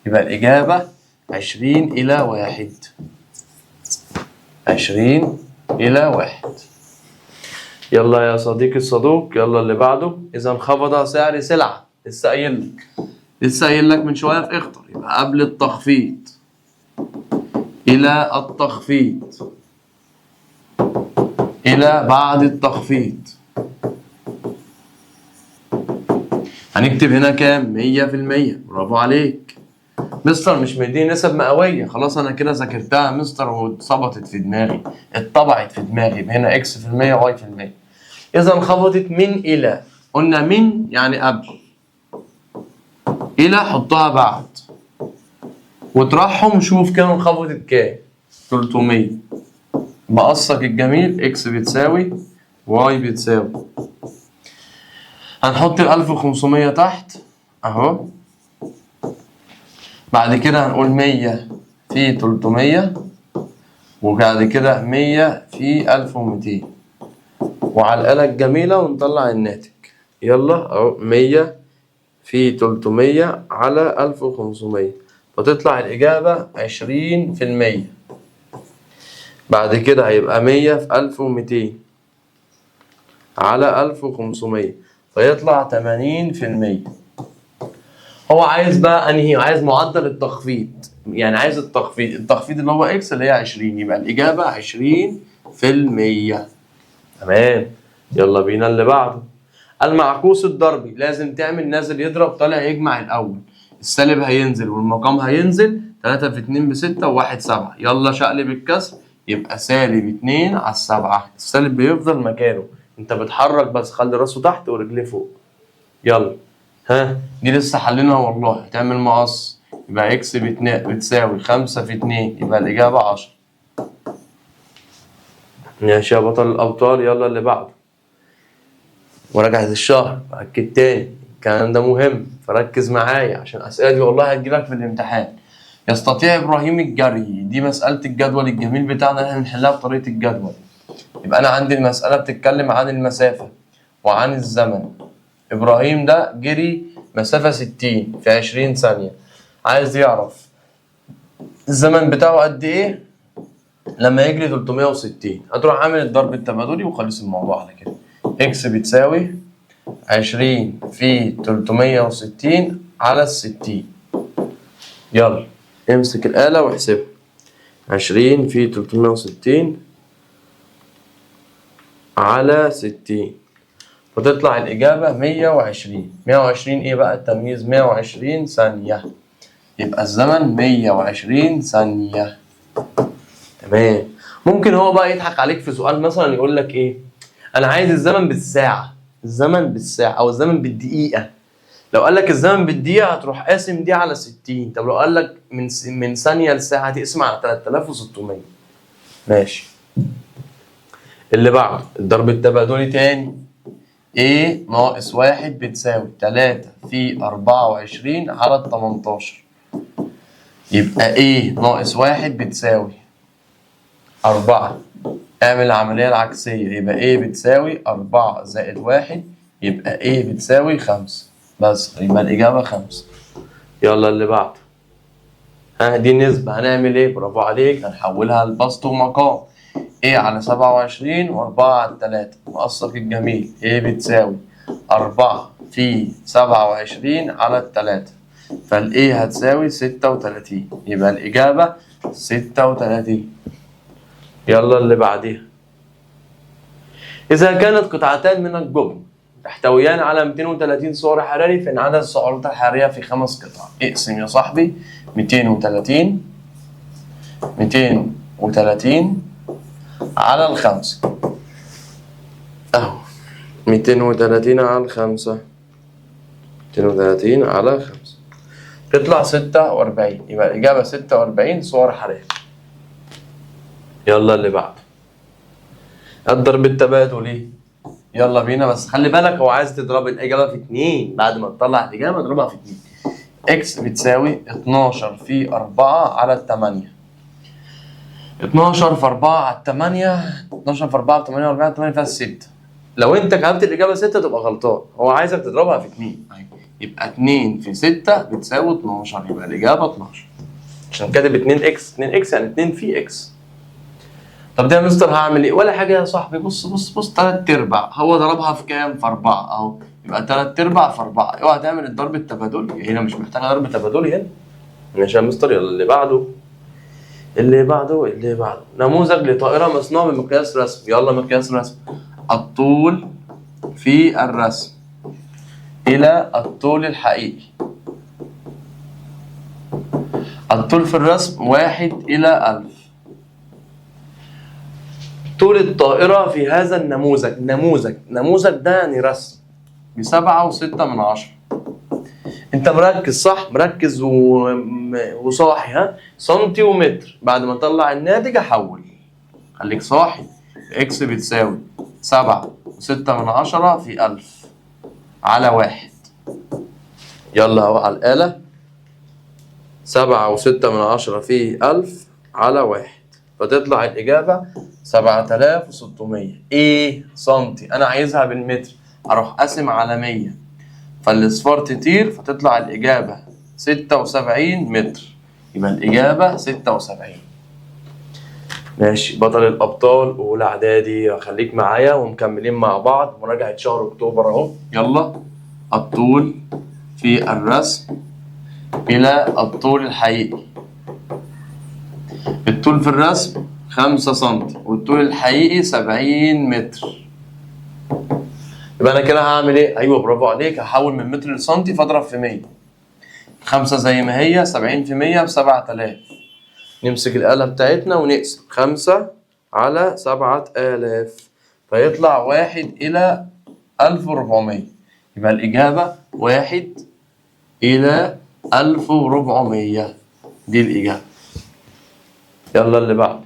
يبقى الإجابة 20 إلى 1. 20 إلى 1. يلا يا صديقي الصدوق، يلا اللي بعده. إذا انخفض سعر سلعة، لسه قايل لك من شوية في اختر، يبقى قبل التخفيض إلى التخفيض إلى بعد التخفيض. هنكتب هنا كام؟ 100%. برافو عليك. مستر مش مديني نسب مئوية، خلاص أنا كده ذاكرتها مستر واتظبطت في دماغي، اتطبعت في دماغي. يبقى هنا إكس في المية واي في المية. إذا انخفضت من إلى، قلنا من يعني قبل، إلى حطها بعد، وطرحهم شوف كام انخفضت كام؟ 300. مقصك الجميل، إكس بتساوي واي بتساوي، هنحط ال 1500 تحت أهو. بعد كده هنقول 100 في 300، وبعد كده 100 في 1200، وعلى الآلة الجميلة ونطلع الناتج. يلا أهو 100 في 300 على 1500، فتطلع الإجابة 20%. بعد كده هيبقى 100 في 1200 على 1500، فيطلع 80%. هو عايز بقى أنهي؟ عايز معدل التخفيض، يعني عايز التخفيض اللي هو إكس اللي هي 20، يبقى الإجابة 20%. تمام. يلا بينا اللي بعده. المعكوس الضربي لازم تعمل نازل يضرب طالع يجمع الأول. السالب هينزل والمقام هينزل، 3 في 2 ب6 و1 7. يلا شقلب الكسر، يبقى سالب 2 على 7. السالب بيفضل مكانه، انت بتحرك بس، خلي راسه تحت ورجليه فوق. يلا ها، دي لسه حلينها والله. هتعمل مقص، يبقى اكس بتساوي 5 في 2، يبقى الإجابة 10. ماشي يا بطل الأبطال، يلا اللي بعده. مراجعة الشهر، أكد تاني الكلام ده مهم، فركز معايا عشان الأسئلة دي والله هتجيلك في الامتحان. يستطيع إبراهيم الجري، دي مسألة الجدول الجميل بتاعنا اللي احنا بنحلها بطريقة الجدول. يبقى أنا عندي المسألة بتتكلم عن المسافة وعن الزمن. إبراهيم ده جري مسافة 60 في 20 ثانية، عايز يعرف الزمن بتاعه قد إيه لما يجري 360. هتروح عامل الضرب التبادلي وخلص الموضوع على كده. إكس بتساوي 20 في 360 على 60. يلا امسك الآلة واحسبها. 20 في 360 على 60، فتطلع الإجابة 120. 120 إيه بقى التمييز؟ 120 ثانية، يبقى الزمن 120 ثانية. تمام. ممكن هو بقى يضحك عليك في سؤال مثلا يقول لك إيه؟ أنا عايز الزمن بالساعة، الزمن بالساعة أو الزمن بالدقيقة. لو قال لك الزمن بالدقيقة هتروح قاسم دي على 60. طب لو قال لك من ثانية لساعة هتقسم على 3600. ماشي. اللي بعده الضرب التبادلي تاني. A ناقص 1 بتساوي 3 في 24 على 18. يبقى A ناقص 1 بتساوي 4. اعمل العملية العكسية، يبقى A بتساوي 4 زائد 1، يبقى A بتساوي 5. بس يبقى الإجابة 5. يلا اللي بعده. ها دي نسبة، هنعمل إيه؟ برافو عليك، هنحولها لبسط ومقام. A على 27 و4 على 3. مقصك الجميل A بتساوي 4 في 27 على 3، فال A هتساوي 36. يبقى الإجابة 36. يلا اللي بعديها. إذا كانت قطعتان من الجبن تحتويان على 230 سعر حراري، فإن عدد السعرات الحرارية في 5 قطع. اقسم يا صاحبي 230 على الخمسة أهو. 230 على الخمسة، 230 على 5 تطلع 46. يبقى الإجابة 46 سعر حراري. يلا اللي بعده. الضرب التبادلي. يلا بينا، بس خلي بالك هو عايز تضرب الإجابة في 2. بعد ما تطلع الإجابة اضربها في 2. إكس بتساوي 12 في 4 على 8. 12 في 4 على 8، 12 في 4 ب 48، 8 فيها 6. لو أنت كتبت الإجابة 6 تبقى غلطان، هو عايزك تضربها في 2. يبقى 2 في 6 بتساوي 12، يبقى الإجابة 12. عشان كاتب 2 إكس، 2 إكس يعني 2 في إكس. طب ده يا مستر هعمل ايه؟ ولا حاجه يا صاحبي. بص بص بص، 3/4 هو ضربها في كام؟ في 4 اهو. يبقى 3/4 في 4. اوعى تعمل الضرب التبادلي، هنا مش محتاجه ضرب تبادلي هنا. ماشي يا مستر. يلا اللي بعده. اللي بعده نموذج لطائره مصنوعه بمقياس رسم. يلا مقياس رسم. الطول في الرسم الى الطول الحقيقي. الطول في الرسم 1/1000. طول الطائرة في هذا النموذج، نموذج ده يعني رسم، ب7.6. انت مركز صح؟ مركز وصاحي ها؟ سنتي ومتر. بعد ما اطلع الناتج احول. خليك صاحي. اكس بتساوي 7.6 في 1000 على 1. يلا اهو على الآلة. 7.6 في 1000 على 1، فتطلع الإجابة 7600. إيه سنتي؟ أنا عايزها بالمتر، أروح قاسم على 100 فالأصفار تطير، فتطلع الإجابة 76 متر. يبقى الإجابة 76. ماشي. بطل الأبطال أولى إعدادي، خليك معايا ومكملين مع بعض مراجعة شهر أكتوبر أهو. يلا. الطول في الرسم إلى الطول الحقيقي. الطول في الرسم 5 سم والطول الحقيقي 70 متر. يبقى أنا كده هعمل إيه؟ أيوه برافو عليك، هحول من متر لسنتي فأضرب في 100. 5 زي ما هي، 70 في 100 ب7000. نمسك الآلة بتاعتنا ونقسم 5 على 7000 فيطلع 1/1400. يبقى الإجابة 1/1400. دي الإجابة. يلا اللي بعده.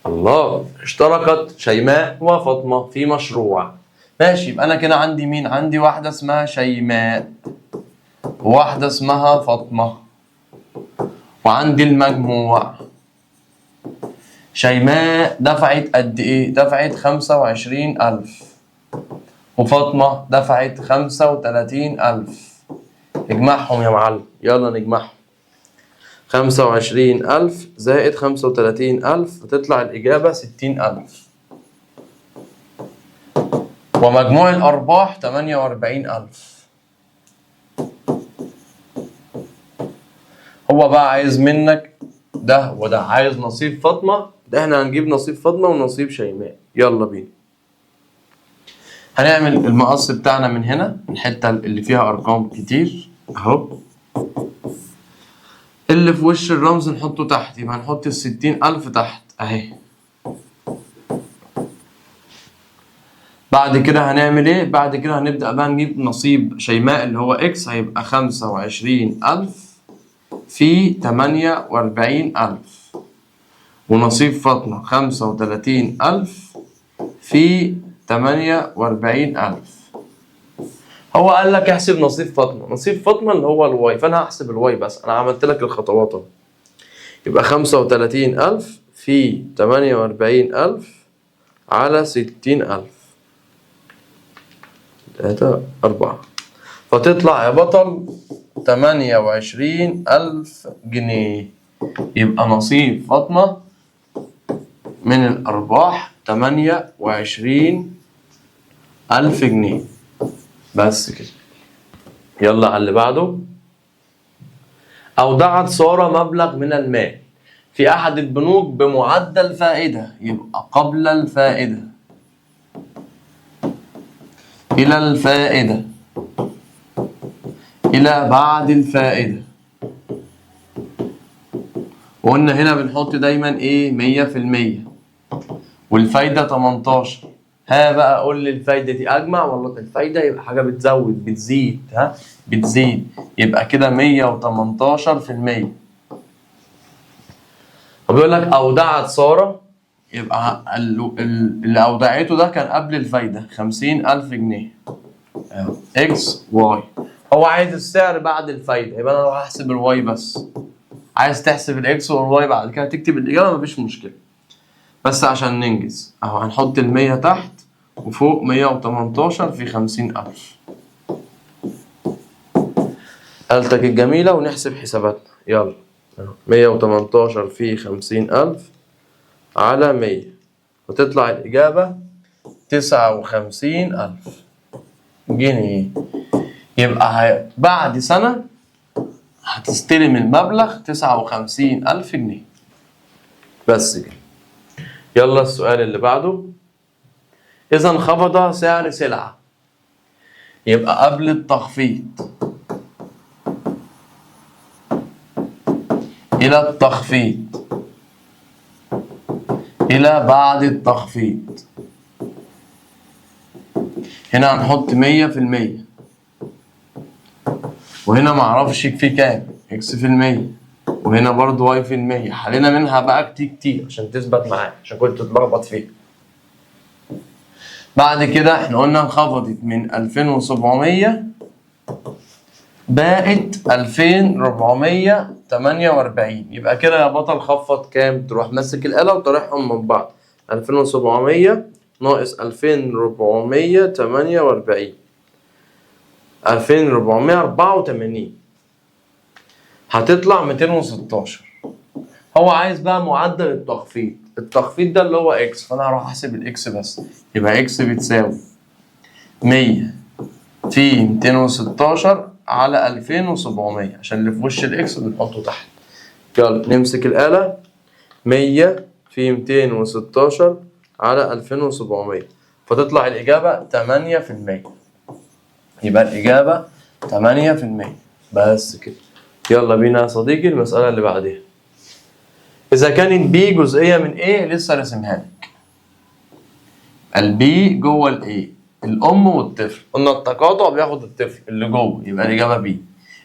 الله. اشتركت شيماء وفاطمة في مشروع. ماشي. يبقى أنا كده عندي مين؟ عندي واحدة اسمها شيماء وواحدة اسمها فاطمة، وعندي المجموع. شيماء دفعت قد إيه؟ دفعت 25,000 وفاطمة دفعت 35,000. نجمعهم يا معلم. يلا نجمعهم. 25,000 زائد 35,000 فتطلع الإجابة 60,000. ومجموع الأرباح 48,000. هو بقى عايز منك ده وده، عايز نصيب فاطمة، ده احنا هنجيب نصيب فاطمة ونصيب شيماء. يلا بينا. هنعمل المقص بتاعنا من هنا، الحتة اللي فيها أرقام كتير أهو. اللي في وش الرمز نحطه تحت، يبقى هنحط 60,000 تحت أهي. بعد كده هنعمل إيه؟ بعد كده هنبدأ بقى نجيب نصيب شيماء اللي هو إكس، هيبقى 25,000 في 48,000. ونصيب فاطمة 35,000 في 48,000. هو قال لك احسب نصيب فاطمة. نصيب فاطمة اللي هو الواي، فأنا هحسب الواي بس. أنا عملت لك الخطوات أهو. يبقى 35,000 في 48,000 على 60,000. 3 4 فتطلع يا بطل 28,000 جنيه. يبقى نصيب فاطمة من الأرباح 28,000 جنيه. بس كده. يلا على اللي بعده. أودعت سارة مبلغ من المال في أحد البنوك بمعدل فائدة، يبقى قبل الفائدة إلى الفائدة إلى بعد الفائدة. وقلنا هنا بنحط دايما إيه 100% والفايدة 18. ها بقى قول لي الفايدة دي أجمع ولا الفايدة يبقى حاجة بتزود بتزيد، بتزيد، يبقى كده 118%. وبيقول لك أودعت سارة، يبقى اللي أودعته ده كان قبل الفايدة 50,000 جنيه إكس واي. هو عايز السعر بعد الفايدة، يبقى أنا أروح أحسب الواي بس. عايز تحسب الإكس والواي بعد كده تكتب الإجابة مفيش مشكلة، بس عشان ننجز أهو هنحط 100 تحت وفوق 118 في 50,000. قالتك الجميلة ونحسب حساباتنا. يلا 118 في 50,000 على 100 وتطلع الإجابة 59,000 جنيه. يبقى بعد سنة هتستلم المبلغ 59,000 جنيه. بس كده. يلا السؤال اللي بعده. إذا انخفض سعر سلعة، يبقى قبل التخفيض إلى التخفيض إلى بعد التخفيض. هنا هنحط 100%، وهنا معرفش في كام إكس في المية، وهنا برضو واي في المية. حلينا منها بقى كتير عشان تثبت معاك، عشان كنت تتلخبط فيها. بعد كده احنا قلنا انخفضت من 2700 بقت 2448. يبقى كده يا بطل خفض كام؟ تروح ماسك الآلة وطرحهم من بعض. 2700 ناقص 2448 2484 هتطلع 216. هو عايز بقى معدل التخفيض. التخفيض ده اللي هو اكس، فانا هروح احسب الاكس بس. يبقى اكس بتساوي 100 في 216 على 2700 عشان اللي في وش الاكس بنحطه تحت. يلا نمسك الآلة. 100 في 216 على 2700 فتطلع الإجابة 8%. يبقى الإجابة 8%. بس كده. يلا بينا يا صديقي المسألة اللي بعدها. إذا كانت بي جزئية من A لسه راسمها لك. البي جوه الA، الأم والطفل. قلنا التقاطع بياخد الطفل اللي جوه يبقى الإجابة بي.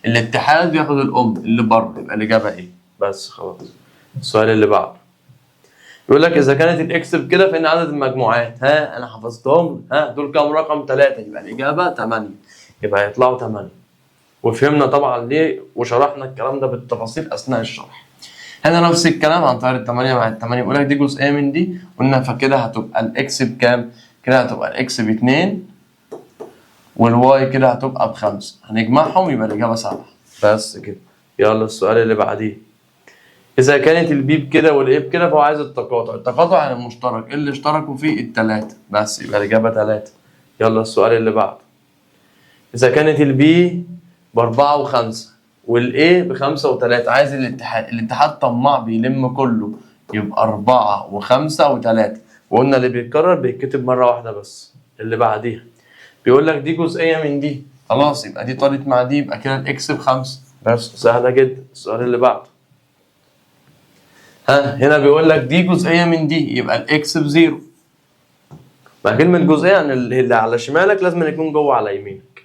الاتحاد بياخد الأم اللي بره يبقى الإجابة A. بس خلاص. السؤال اللي بعده. يقول لك إذا كانت الإكس بكده فإن عدد المجموعات. ها أنا حفظتهم. دول كام رقم؟ 3. يبقى الإجابة 8. يبقى هيطلعوا 8. وفهمنا طبعا ليه وشرحنا الكلام ده بالتفاصيل أثناء الشرح. هنا نفس الكلام هنطير ال8 مع ال8. يقول لك دي جزئية من دي. قلنا فكده هتبقى الإكس بكام؟ كده هتبقى الإكس ب2 والواي كده هتبقى ب5. هنجمعهم يبقى الإجابة 7. بس كده. يلا السؤال اللي بعديه. إذا كانت البي بكده والإيه بكده فهو عايز التقاطع. التقاطع يعني المشترك اللي اشتركوا فيه ال3 بس يبقى الإجابة 3. يلا السؤال اللي بعده. إذا كانت البي ب4 و5 والإيه ب5 و3 عايز الاتحاد. الاتحاد طماع بيلم كله يبقى 4 و5 و3. وقلنا اللي بيتكرر بيتكتب مرة واحدة بس. اللي بعديها بيقول لك دي جزئية من دي. خلاص يبقى دي طارت مع دي يبقى كده الإكس ب5. بس سهلة جدا. السؤال اللي بعده. هنا بيقول لك دي جزئية من دي يبقى الإكس ب0. مع كلمة جزئية يعني اللي على شمالك لازم يكون جوه على يمينك.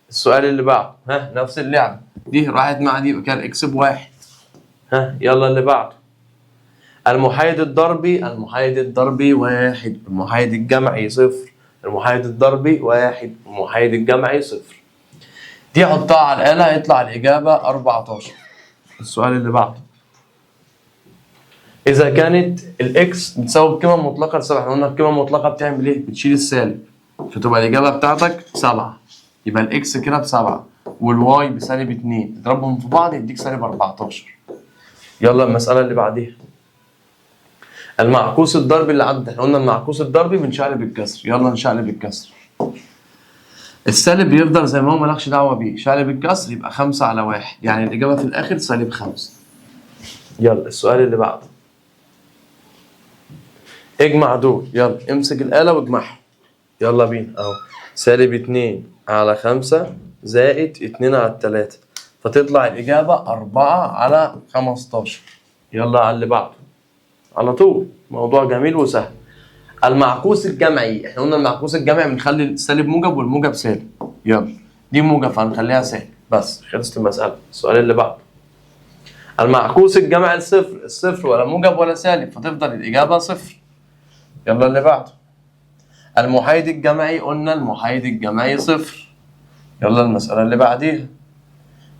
السؤال اللي بعده. نفس اللعبة. دي راحت مع دي يبقى كده الإكس ب1. يلا اللي بعده. المحايد الضربي. المحايد الضربي 1. المحايد الجمعي 0. المحايد الضربي 1. المحايد الجمعي 0. دي حطها على الآلة هيطلع الإجابة 14. السؤال اللي بعده. إذا كانت الإكس بتساوي القيمة المطلقة ل7. احنا قلنا القيمة المطلقة بتعمل إيه؟ بتشيل السالب فتبقى الإجابة بتاعتك 7. يبقى الإكس كده ب7 والواي بسالب2. اضربهم في بعض يديك سالب 14. يلا المسألة اللي بعديها. المعكوس الضربي اللي عدى، احنا قلنا المعكوس الضربي بنشقلب الكسر، يلا نشقلب الكسر. السالب بيفضل زي ما هو مالكش دعوة بيه، شقلب الكسر يبقى 5/1، يعني الإجابة في الآخر -5. يلا السؤال اللي بعده. اجمع دول، يلا امسك الآلة واجمعهم. يلا بينا اهو. -2/5 زائد 2/3، فتطلع الإجابة 4/15. يلا على اللي بعده على طول، موضوع جميل وسهل. المعكوس الجمعي، احنا قلنا المعكوس الجمعي بنخلي السالب موجب والموجب سالب، يلا دي موجب فهنخليها سالب بس، خلصت المسألة. السؤال اللي بعده. المعكوس الجمعي الصفر، الصفر ولا موجب ولا سالب فتفضل الإجابة 0. يلا اللي بعده. المحايد الجمعي، قلنا المحايد الجمعي 0. يلا المسألة اللي بعديها.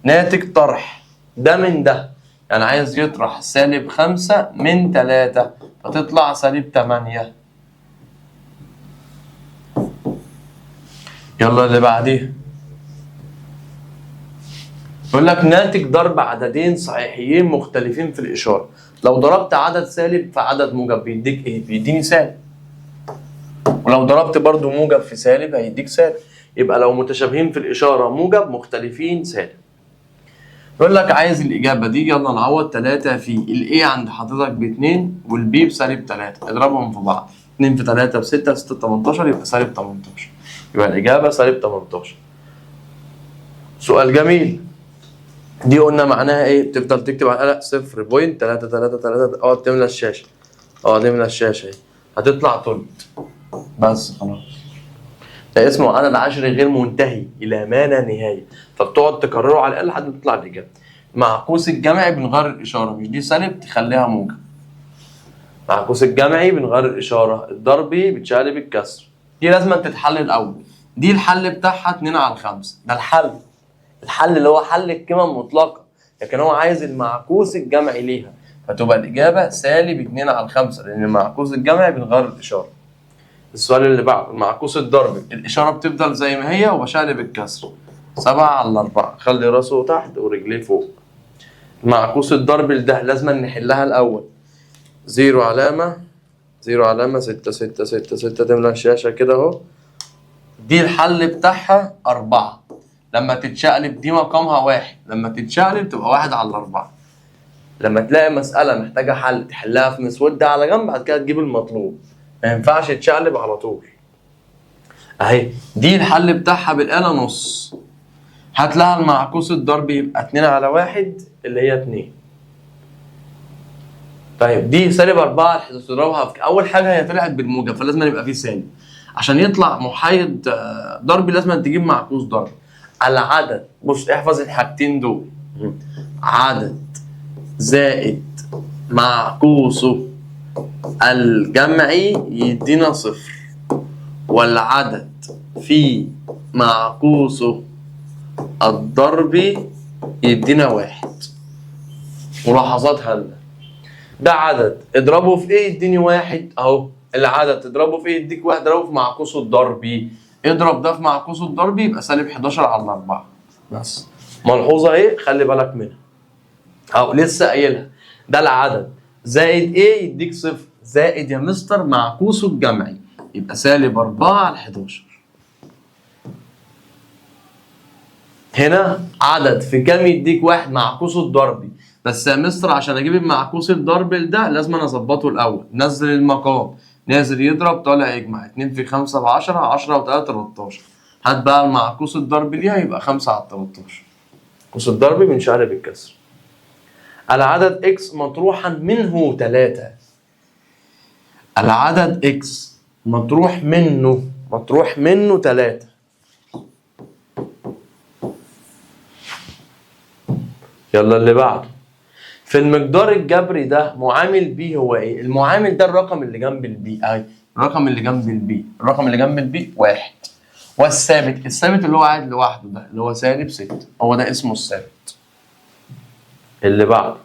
ناتج طرح ده من ده، يعني عايز يطرح -5 من 3 فتطلع -8. يلا اللي بعديها. يقول لك ناتج ضرب عددين صحيحيين مختلفين في الإشارة، لو ضربت عدد سالب في عدد موجب بيديك إيه؟ بيديني سالب. ولو ضربت برضو موجب في سالب هيديك سالب، يبقى لو متشابهين في الإشارة موجب، مختلفين سالب. يقول لك عايز الإجابة دي، يلا نعوض 3 في الA عند حضرتك ب2 والB بسالب 3، اضربهم في بعض. 2 في 3 ب6، 6 18 يبقى -18، يبقى الإجابة -18. سؤال جميل. دي قلنا معناها ايه؟ تفضل تكتب على القلق 0.333، اقعد تملى الشاشة، اقعد املى الشاشة اهي، هتطلع تلت بس خلاص. ده اسمه عدد عشري غير منتهي إلى ما لا نهاية، فبتقعد تكرره على الأقل لحد ما تطلع الإجابة. معكوس الجمعي بنغير الإشارة، مش دي سالب تخليها موجب. معكوس الجمعي بنغير الإشارة، الضربي بتشقلب الكسر. دي لازم تتحل الأول، دي الحل بتاعها 2/5، ده الحل اللي هو حل القيمة المطلقة، لكن هو عايز المعكوس الجمعي ليها، فتبقى الإجابة -2/5، لأن المعكوس الجمعي بنغير الإشارة. السؤال اللي بعده. المعكوس الضربي الإشارة بتفضل زي ما هي وبشقلب الكسر، 7/4، خلي راسه تحت ورجليه فوق. المعكوس الضربي ده لازم نحلها الأول. 0 علامة 0 علامة 6 6 6 6، تملى الشاشة كده أهو. دي الحل بتاعها 4، لما تتشقلب دي مقامها 1، لما تتشقلب تبقى 1/4. لما تلاقي مسألة محتاجة حل تحلها في مسودة على جنب، بعد كده تجيب المطلوب، ما ينفعش تشقلب على طول. اهي دي الحل بتاعها بالآلة نص، هات لها المعكوس الضربي يبقى 2/1 اللي هي 2. طيب دي -4 تضربها في أول حاجة، هي طلعت بالموجب فلازم يبقى فيه سالب، عشان يطلع محايد ضربي لازم تجيب معكوس ضربي. العدد، بص احفظ الحاجتين دول، عدد زائد معكوسه الجمعي يدينا 0، والعدد في معكوسه الضربي يدينا 1. ملاحظات هامة. ده عدد اضربه في ايه يديني 1 اهو، العدد تضربه في ايه يديك 1، اضربه في معكوسه الضربي، اضرب ده في معكوسه الضربي يبقى -11/4 بس. ملحوظة ايه خلي بالك منها اهو، لسه قايلها. ده العدد زائد ايه يديك 0، زائد يا مستر معكوسه الجمعي يبقى -4/11. هنا عدد في كام يديك 1 معكوسه الضربي، بس يا مستر عشان اجيب المعكوس الضربي ده لازم انا اظبطه الاول. نزل المقام، نازل يضرب طالع يجمع، 2 في 5 ب10، 10 و3 13، هات بقى المعكوس الضربي ليها يبقى 5/13. معكوس الضربي بنشقلب الكسر. العدد x مطروحا منه 3، العدد x مطروح منه 3. يلا اللي بعده. في المقدار الجبري ده معامل بي هو ايه؟ المعامل ده الرقم اللي جنب البي اهي، الرقم اللي جنب البي 1، والثابت الثابت اللي هو قاعد لوحده ده اللي هو -6، هو ده اسمه الثابت. اللي بعده.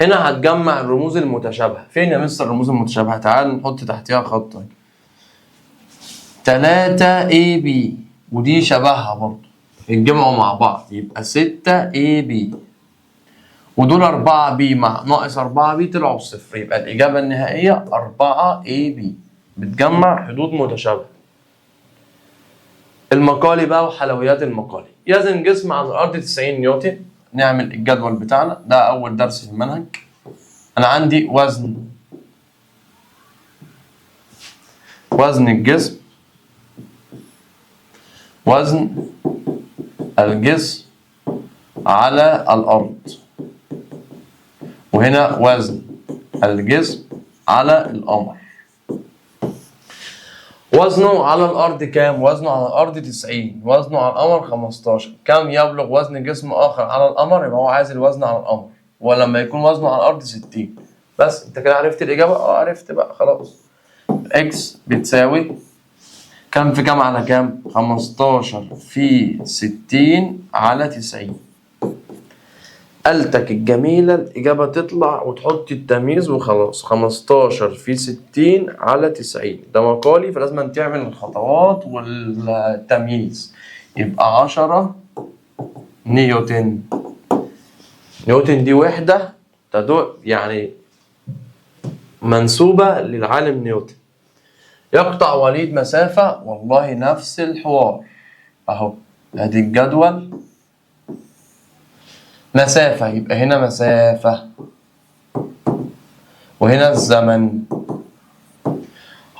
هنا هتجمع الرموز المتشابهة، فين يا مستر الرموز المتشابهة؟ تعال نحط تحتها خط. 3AB ودي شبهها برضه، يتجمعوا مع بعض يبقى 6AB، ودول 4 بي مع ناقص 4 بي طلعوا بصفر، يبقى الإجابة النهائية 4 اي بي. بتجمع حدود متشابهة. المقالي بقى وحلويات المقالي. يزن جسم على الأرض 90 نيوتن. نعمل الجدول بتاعنا ده أول درس في المنهج. أنا عندي وزن الجسم، وزن الجسم على الأرض، وهنا وزن الجسم على القمر. وزنه على الأرض كام؟ وزنه على الأرض 90، وزنه على القمر 15. كم يبلغ وزن جسم آخر على القمر؟ يبقى هو عايز الوزن على القمر، ولما يكون وزنه على الأرض 60. بس أنت كده عرفت الإجابة؟ عرفت بقى خلاص. إكس بتساوي كم في كم على كم؟ 15 في 60 على 90. قالتك الجميلة الإجابة تطلع وتحط التمييز وخلاص. 15 في 60 على 90 ده مقالي، فلازم تعمل الخطوات والتمييز. يبقى 10 نيوتن. نيوتن دي وحدة يعني منسوبة للعالم نيوتن. يقطع وليد مسافة، والله نفس الحوار أهو. أدي الجدول مسافة، يبقى هنا مسافة وهنا الزمن.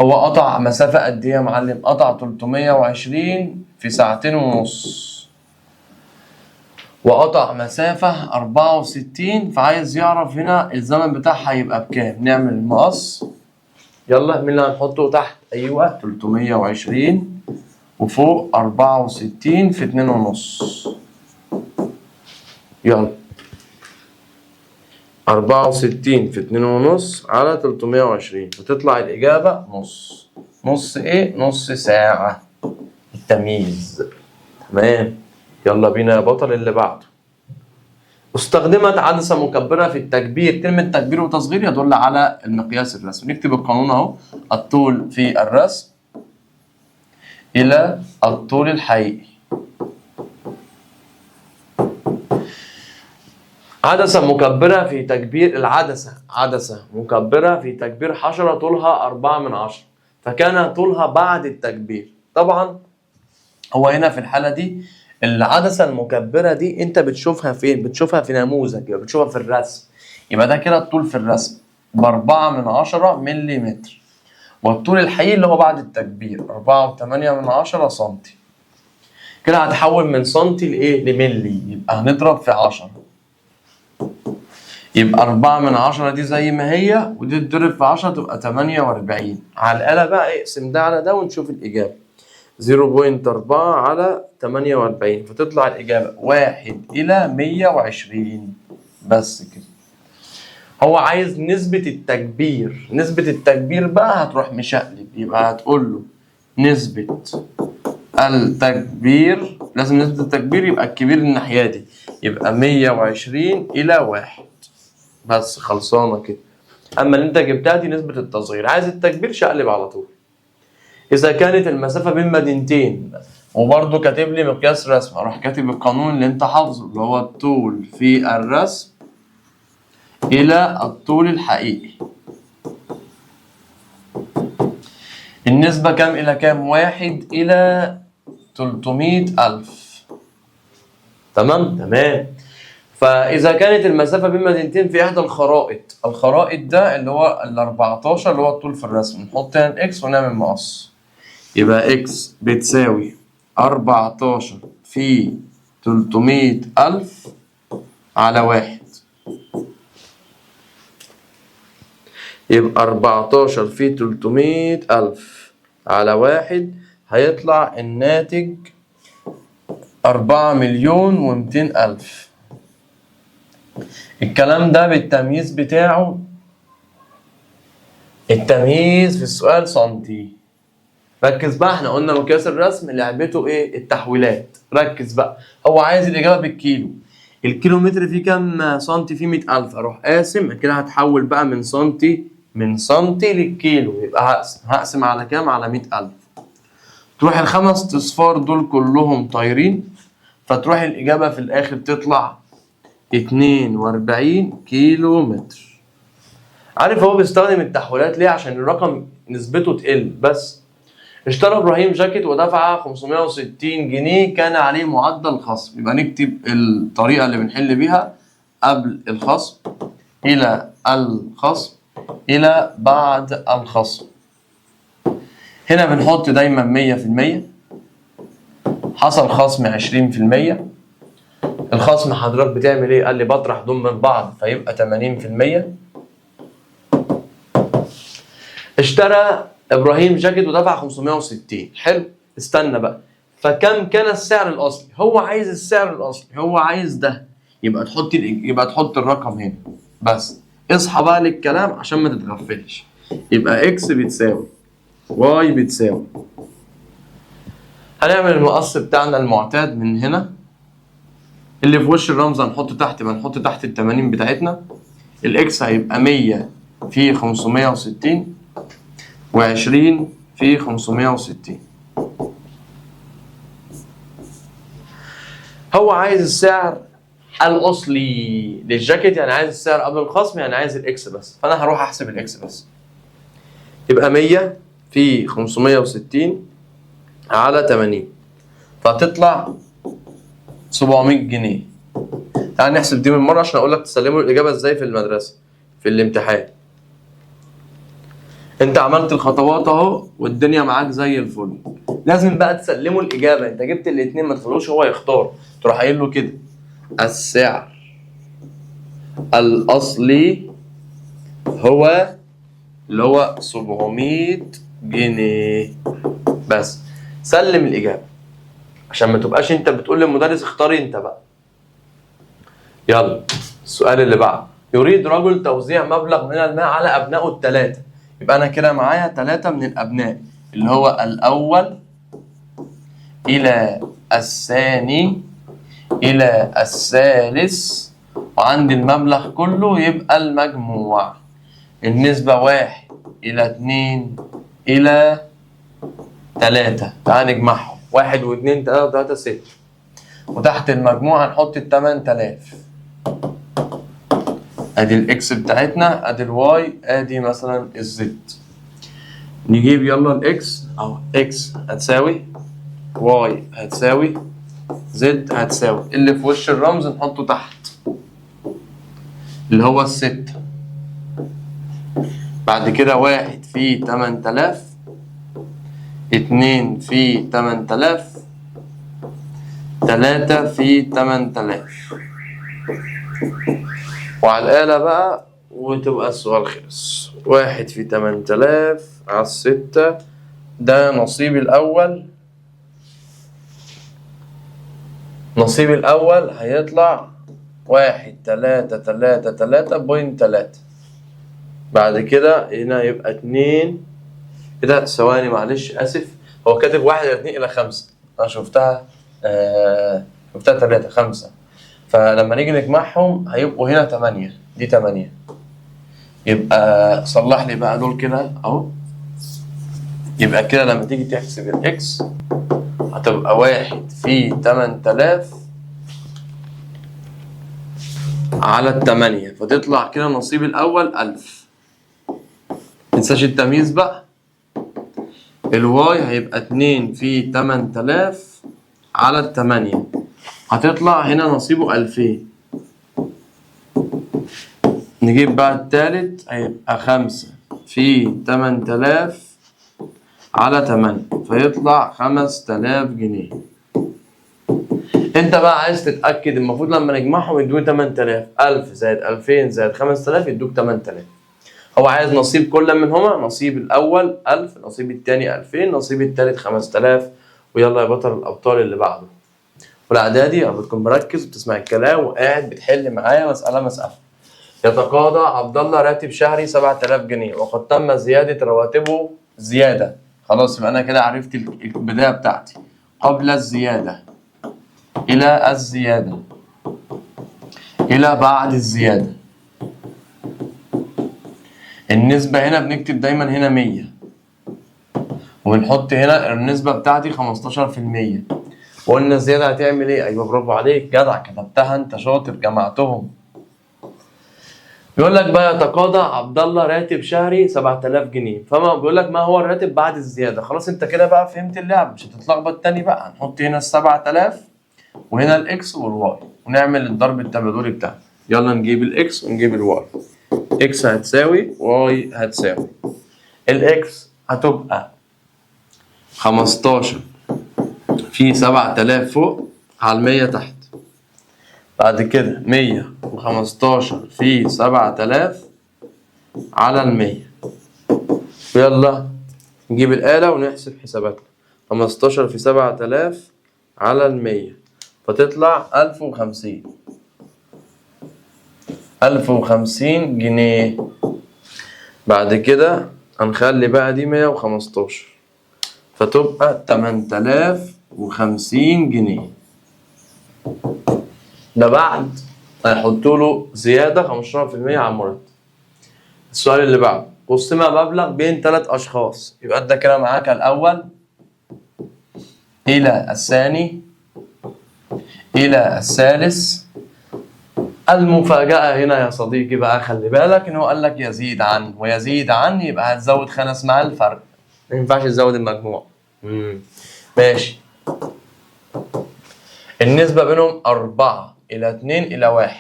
هو قطع مسافة قد إيه يا معلم؟ قطع 320 في 2.5 ساعة، وقطع مسافة 64، فعايز يعرف هنا الزمن بتاعها هيبقى بكام. نعمل المقص. يلا مين اللي هنحطه تحت؟ أيوه 320 وفوق 64 في 2.5. يلا 64 في 2.5 على 320 وتطلع الإجابة نص. نص إيه؟ نص ساعة. التمييز. تمام. يلا بينا يا بطل اللي بعده. استخدمت عدسة مكبرة في التكبير. كلمة تكبير وتصغير يدل على المقياس الرسمي. نكتب القانون أهو. الطول في الرسم إلى الطول الحقيقي. عدسة مكبرة في تكبير عدسة مكبرة في تكبير حشرة طولها 4/10، فكان طولها بعد التكبير. طبعا هو هنا في الحالة دي العدسة المكبرة دي انت بتشوفها فين؟ بتشوفها في نموذج، يبقى بتشوفها في الرسم. يبقى ده كده الطول في الرسم ب4/10 ملم، والطول الحقيقي اللي هو بعد التكبير 4.8 سنتي. كده هتحول من سنتي لإيه؟ لملي. يبقى هنضرب في 10. يبقى 4/10 دي زي ما هي، ودي تضرب في 10 تبقى 48. على الآلة بقى اقسم ده على ده ونشوف الإجابة. 0.4 على 48، فتطلع الإجابة 1/120. بس كده. هو عايز نسبة التكبير. نسبة التكبير بقى هتروح مشقلب، يبقى هتقول له نسبة التكبير. لازم نسبة التكبير يبقى الكبير الناحية دي، يبقى 120/1. بس خلصانة كده. أما اللي أنت جبتها دي نسبة التصغير. عايز التكبير شقلب على طول. إذا كانت المسافة بين مدينتين، وبرضه كاتب لي مقياس رسم، أروح كاتب القانون اللي أنت حافظه اللي هو الطول في الرسم إلى الطول الحقيقي. النسبة كام إلى كام؟ 1/300,000. تمام؟ تمام. فإذا كانت المسافة بين مدينتين في إحدى الخرائط ده اللي هو ال14 اللي هو الطول في الرسم، نحط هنا الإكس ونعمل مقص. يبقى إكس بتساوي 14 في 300,000 على 1. يبقى 14 في 300,000 على 1 هيطلع الناتج 4,200,000. الكلام ده بالتمييز بتاعه. التمييز في السؤال سنتي. ركز بقى، احنا قلنا مقياس الرسم لعبته ايه؟ التحويلات. ركز بقى، هو عايز الإجابة بالكيلو. الكيلومتر فيه كام سنتي؟ فيه 100,000. أروح قاسم كده، هتحول بقى من سنتي للكيلو. يبقى هقسم على كام؟ على 100,000. تروح ال5 أصفار دول كلهم طايرين، فتروح الإجابة في الآخر تطلع 42 كيلو متر. عارف هو بيستخدم التحويلات ليه؟ عشان الرقم نسبته تقل بس. اشترى ابراهيم جاكيت ودفع 560 جنيه كان عليه معدل خصم. يبقى نكتب الطريقة اللي بنحل بيها قبل الخصم، إلى الخصم، إلى بعد الخصم. هنا بنحط دايما 100%. حصل خصم 20%. الخصم حضرتك بتعمل ايه؟ قال لي بطرح دول من بعض فيبقى 80%. اشترى ابراهيم جاكيت ودفع 560. حلو، استنى بقى. فكم كان السعر الاصلي؟ هو عايز السعر الاصلي، هو عايز ده. يبقى تحط الرقم هنا بس. اصحى بقى للكلام عشان ما تتغفلش. يبقى اكس بتساوي واي بتساوي، هنعمل المقص بتاعنا المعتاد من هنا. اللي في وش الرمز هنحط تحت، يبقى نحط تحت ال 80 بتاعتنا. الاكس هيبقى 100 في 560 و20 في 560. هو عايز السعر الاصلي للجاكيت، يعني عايز السعر قبل الخصم، يعني عايز الاكس بس. فانا هروح احسب الاكس بس. يبقى 100 في 560 على 80، فهتطلع 700 جنيه. تعال نحسب دي من مره عشان اقول لك تسلموا الاجابه ازاي في المدرسه في الامتحان. انت عملت الخطوات اهو والدنيا معاك زي الفل. لازم بقى تسلموا الاجابه. انت جبت الاثنين، ما تخلوش هو يختار. تروح قايل له كده: السعر الاصلي هو اللي هو 700 جنيه بس. سلم الاجابه عشان ما تبقاش انت بتقول للمدرس اختاري انت بقى. يلا السؤال اللي بعده. يريد رجل توزيع مبلغ من المال على ابنائه الثلاثه. يبقى انا كده معايا 3 من الابناء، اللي هو الاول الى الثاني الى الثالث، وعندي المبلغ كله. يبقى المجموع النسبة 1/2 إلى 3. تعال نجمعهم. 1 و2 3 و3 6. وتحت المجموع هنحط ال 8000. ادي الاكس بتاعتنا، ادي الواي، ادي مثلا الزد. نجيب يلا الاكس اهو. اكس هتساوي واي هتساوي زد هتساوي اللي في وش الرمز نحطه تحت اللي هو ال6. بعد كده 1 في 8000، 2 في 8000، 3 في 8000. وعلى الآلة بقى وتبقى السؤال خلص. 1 في 8000 على 6، ده نصيب الأول. نصيب الأول هيطلع 1.333.3. بعد كده هنا يبقى 2 كده. ثواني معلش آسف، هو كاتب 1/2 إلى 5. أنا شفتها شفتها 3 5. فلما نيجي نجمعهم هيبقوا هنا 8. دي 8. يبقى صلح لي بقى دول كده أهو. يبقى كده لما تيجي تحسب الإكس هتبقى 1 في 8000 على 8، فتطلع كده نصيب الأول 1000. متنساش التمييز بقى. الواي هيبقى 2 في 8000 على 8، هتطلع هنا نصيبه 2000. نجيب بقى التالت هيبقى 5 في 8000 على 8، فيطلع 5000 جنيه. انت بقى عايز تتأكد، المفروض لما نجمعهم يدوك 8000. 1000 زائد 2000 زائد 5000 يدوك 8000. هو عايز نصيب كل منهما. نصيب الأول 1000، نصيب الثاني 2000، نصيب الثالث 5000. ويلا يا بطل الأبطال اللي بعده. والإعدادي يا رب تكون مركز وبتسمع الكلام وقاعد بتحل معايا مسألة مسألة. يتقاضى عبد الله راتب شهري 7000 جنيه وقد تم زيادة رواتبه زيادة. خلاص يبقى أنا كده عرفت البداية بتاعتي. قبل الزيادة، إلى الزيادة، إلى بعد الزيادة. النسبة هنا بنكتب دايما هنا 100، وبنحط هنا النسبة بتاعتي 15%. وقلنا الزيادة هتعمل ايه؟ ايوه برافو عليك جدع، كتبتها انت شاطر، جمعتهم. بيقول لك بقى يتقاضى عبد الله راتب شهري 7000 جنيه، فما بيقول لك ما هو الراتب بعد الزيادة. خلاص انت كده بقى فهمت اللعب، مش هتتلخبط تاني بقى. هنحط هنا ال 7000 وهنا الاكس والواي ونعمل الضرب التبادلي بتاعنا. يلا نجيب الاكس ونجيب الواي. اكس هتساوي واي هتساوي الاكس هتبقى 15 في 7000 فوق على 100 تحت. بعد كده 115 في 7000 على 100. يلا نجيب الآلة ونحسب حساباتنا. 15 في 7000 على 100 فتطلع 1050. 1050 جنيه. بعد كده هنخلي بقى دي 115 فتبقى 8050 جنيه. ده بعد هيحطوا له زيادة 15% على المرتب. السؤال اللي بعده قسم مبلغ بين 3 أشخاص، يبقى ده كده معاك الأول إلى الثاني إلى الثالث. المفاجأة هنا يا صديقي بقى، خلي بالك إن هو قال لك يزيد عن، ويزيد عن يبقى هتزود خانة اسمها الفرق، ما ينفعش تزود المجموع. ماشي. النسبة بينهم 4 إلى 2 إلى 1.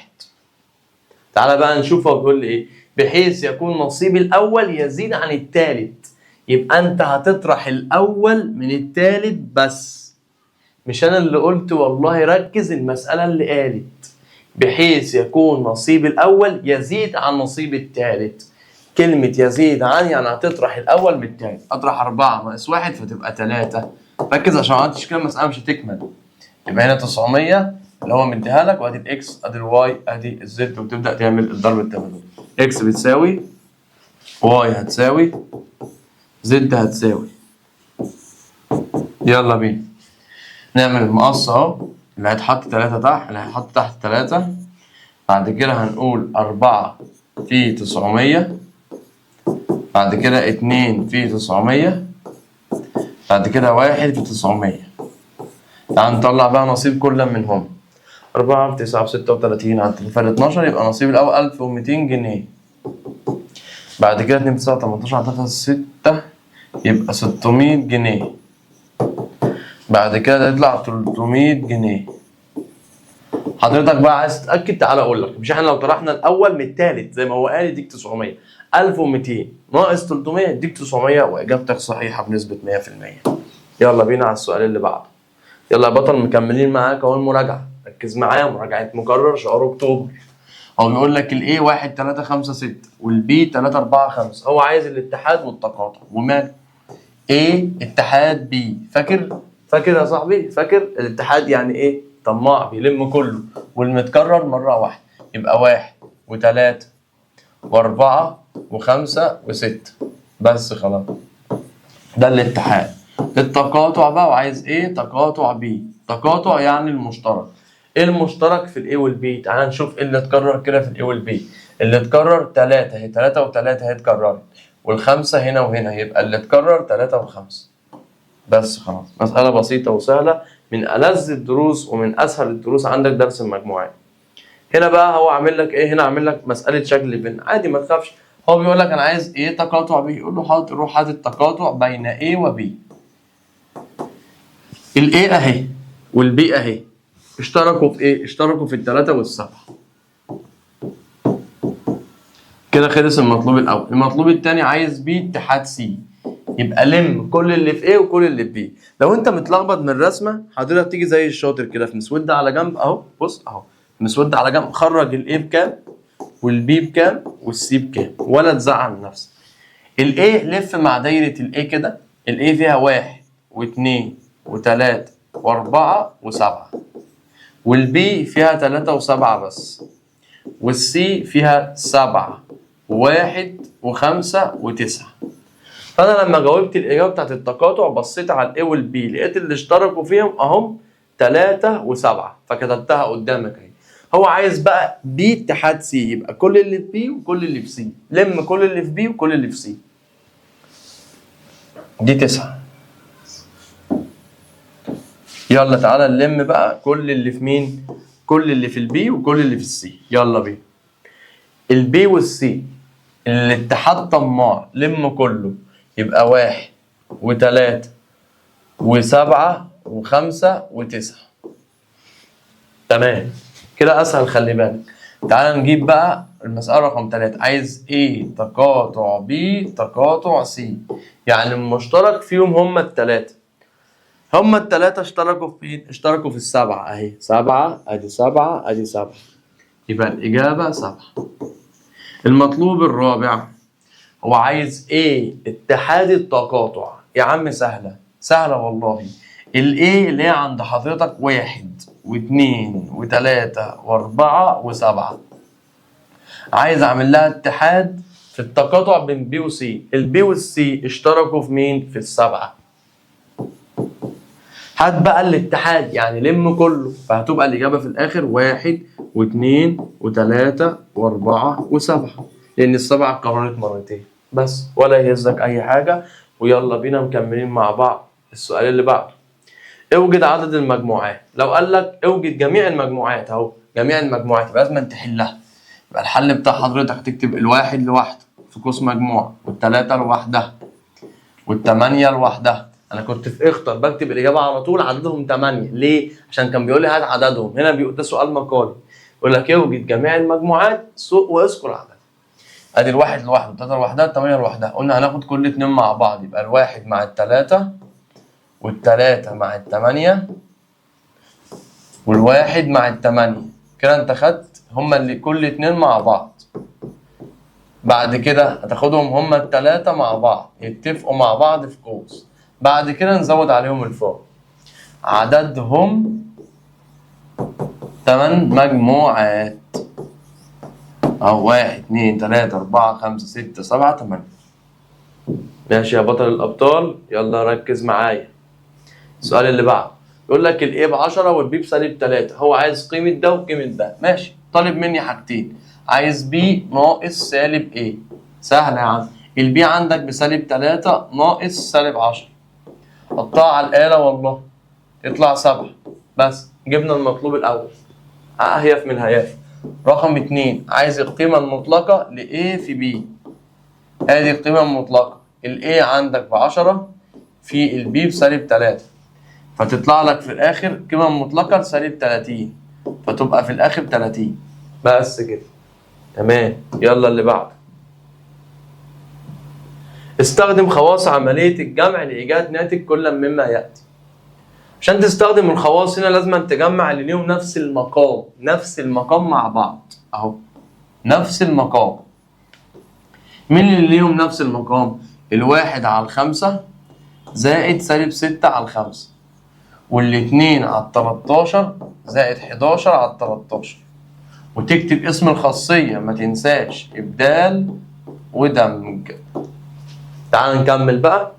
تعالى بقى نشوف هو بيقول لي إيه. بحيث يكون نصيب الأول يزيد عن التالت. يبقى أنت هتطرح الأول من التالت بس، مش أنا اللي قلت والله. ركز المسألة اللي قالت بحيث يكون نصيب الأول يزيد عن نصيب التالت. كلمة يزيد عن يعني هتطرح الأول من التالت. أطرح 4 ناقص 1 فتبقى 3. ركز عشان ما عملتش كده المسألة مش هتكمل. يبقى هنا 900 اللي هو مديها لك، وادي الاكس ادي الواي ادي الزد، وتبدا تعمل الضرب التبادلي. اكس بتساوي واي هتساوي زد هتساوي. يلا بينا نعمل المقص اهو، اللي هيتحط 3 تحت اللي هيتحط تحت 3. بعد كده هنقول 4 في 900. بعد كده 2 في 900. بعد كده 1 في 900. تعال نطلع بقى نصيب كل منهم. 4 في 9 في 36 عن الفرق 12، يبقى نصيب الأول 1200 جنيه. بعد كده 2 في 9 18 عن 3 6 يبقى 600 جنيه. بعد كده يطلع 300 جنيه. حضرتك بقى عايز تتأكد، تعالى أقول لك. مش احنا لو طرحنا الأول من التالت زي ما هو قال يديك 900، 1200 ناقص 300 يديك 900، وإجابتك صحيحة بنسبة 100%. يلا بينا على السؤال اللي بعده. يلا يا بطل مكملين معاك اهو المراجعة. ركز معايا، مراجعة مكرر شهر أكتوبر. هو بيقول لك الايه 1 3 5 6 والبي 3 4 5. هو عايز الاتحاد والتقاطع. ومال ايه اتحاد بي؟ فاكر يا صاحبي؟ فاكر الاتحاد يعني ايه؟ طماع بيلم كله، والمتكرر مرة واحدة. يبقى 1 و3 و4 و5 و6 بس خلاص. ده الاتحاد. التقاطع بقى وعايز ايه؟ تقاطع بي. تقاطع يعني المشترك. ايه المشترك في الاي والبي؟ تعال نشوف ايه اللي اتكرر كده في الاي والبي. اللي اتكرر 3 اهي، 3 و3 اهي اتكررت، والخمسة هنا وهنا، يبقى اللي اتكرر 3 و5 بس خلاص. مسألة بسيطة وسهلة، من ألذ الدروس ومن أسهل الدروس عندك درس المجموعات. هنا بقى هو عامل لك ايه؟ هنا عامل لك مسألة شكل بين، عادي ما تخافش. هو بيقول لك انا عايز ايه؟ تقاطع بي. يقول له حاضر، روح هات التقاطع بين ايه وبي. الايه اهي والبي اهي، اشتركوا في ايه؟ اشتركوا في ال3 وال7. كده خلص المطلوب الاول. المطلوب الثاني عايز بي اتحاد سي. يبقى لم كل اللي في ايه وكل اللي في بي. لو انت متلخبط من الرسمه حضرتك تيجي زي الشاطر كده في مسوده على جنب اهو. بص اهو مسوده على جنب، خرج الايه بكام والبي بكام والسي بكام، ولا تزعل نفسك. الايه لف مع دايره الايه كده. الايه فيها 1 و2 و3 و4 و7، والبي فيها 3 و7 بس، والسي فيها 7 و1 و5 و9. فانا لما جاوبت الاجابه بتاعت التقاطع بصيت على الاي والبي لقيت اللي اشتركوا فيهم اهم 3 و7 فكتبتها قدامك اهي. هو عايز بقى بي اتحاد سي، يبقى كل اللي في بي وكل اللي في سي. لم كل اللي في بي وكل اللي في سي. دي 9. يلا تعالى نلم بقى كل اللي في مين؟ كل اللي في البي وكل اللي في السي. يلا بينا. البي والسي الاتحاد طماع، لم كله يبقى 1 و3 و7 و5 و9. تمام كده اسهل. خلي بالك تعالى نجيب بقى المسألة رقم 3. عايز A تقاطع B تقاطع C، يعني المشترك فيهم هما التلاتة. هما التلاتة اشتركوا في ايه؟ اشتركوا في السبعة اهي. 7 ادي 7 ادي 7، يبقى الإجابة 7. المطلوب الرابع هو عايز ايه؟ اتحاد التقاطع. يا عم سهلة سهلة والله. الايه اللي هي عند حضرتك 1 و2 و3 و4 و7، عايز اعمل لها اتحاد في التقاطع بين بي وسي. البي والسي اشتركوا في مين؟ في السبعة. هات بقى الاتحاد، يعني لم كله، فهتبقى الإجابة في الآخر 1 و2 و3 و4 و7، لأن السبعة اتكررت مرتين بس، ولا يهزك أي حاجة. ويلا بينا مكملين مع بعض. السؤال اللي بعده، اوجد عدد المجموعات. لو قال لك اوجد جميع المجموعات، أهو جميع المجموعات يبقى لازم تحلها. يبقى الحل بتاع حضرتك هتكتب الواحد لوحده في قوس مجموعة، والتلاتة لوحدها، والتمانية لوحدها. أنا كنت في اختر بكتب الإجابة على طول عددهم 8. ليه؟ عشان كان بيقول لي هات عددهم. هنا ده سؤال مقالي، يقول لك اوجد جميع المجموعات واذكر عددها. أدي الواحد لوحده، التلاتة لوحدها، التمانية لوحدها. قلنا هناخد كل اتنين مع بعض، يبقى الواحد مع التلاتة، والتلاتة مع التمانية، والواحد مع التمانية. كده أنت خدت هما اللي كل اتنين مع بعض. بعد كده هتاخدهم هما التلاتة مع بعض يتفقوا مع بعض في قوس. بعد كده نزود عليهم الفوق. عددهم 8 مجموعات أو 1 2 3 4 5 6 7 8. ماشي يا بطل الأبطال، يلا ركز معايا. السؤال اللي بعده يقول لك الإيه ب10 والبي بسالب 3. هو عايز قيمة ده وقيمة ده. ماشي، طالب مني حاجتين. عايز بي ناقص سالب إيه. سهلة يا عم. البي عندك بسالب 3 ناقص سالب 10، حطها على الآلة والله يطلع 7. بس جبنا المطلوب الأول. هيف من هياف. رقم 2 عايز القيمة المطلقة ل A في B. ادي القيمة المطلقة. ال A عندك ب10 في ال B بسالب 3، فتطلع لك في الآخر قيمة مطلقة لسالب 30، فتبقى في الآخر 30. بس كده تمام. يلا اللي بعده. استخدم خواص عملية الجمع لإيجاد ناتج كل مما يأتي. عشان تستخدم الخواص هنا لازم تجمع اللي ليهم نفس المقام. نفس المقام مع بعض اهو، نفس المقام. مين اللي ليهم نفس المقام؟ الواحد على 5 زائد سالب 6 على 5، والاتنين على 13 زائد 11 على 13. وتكتب اسم الخاصية ما تنساش، إبدال ودمج. تعال نكمل بقى.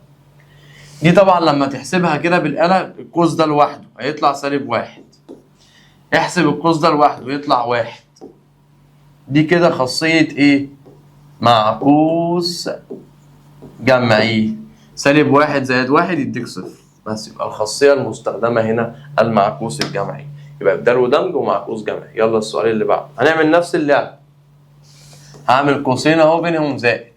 دي طبعا لما تحسبها كده بالآلة، القوس ده لوحده هيطلع سالب 1، احسب القوس ده لوحده يطلع 1. دي كده خاصية ايه؟ معكوس جمعي. -1 زائد 1 يديك 0. بس يبقى الخاصية المستخدمة هنا المعكوس الجمعي. يبقى إبدال ودمج ومعكوس جمعي. يلا السؤال اللي بعده. هنعمل نفس اللعبة. هعمل قوسين اهو بينهم زائد.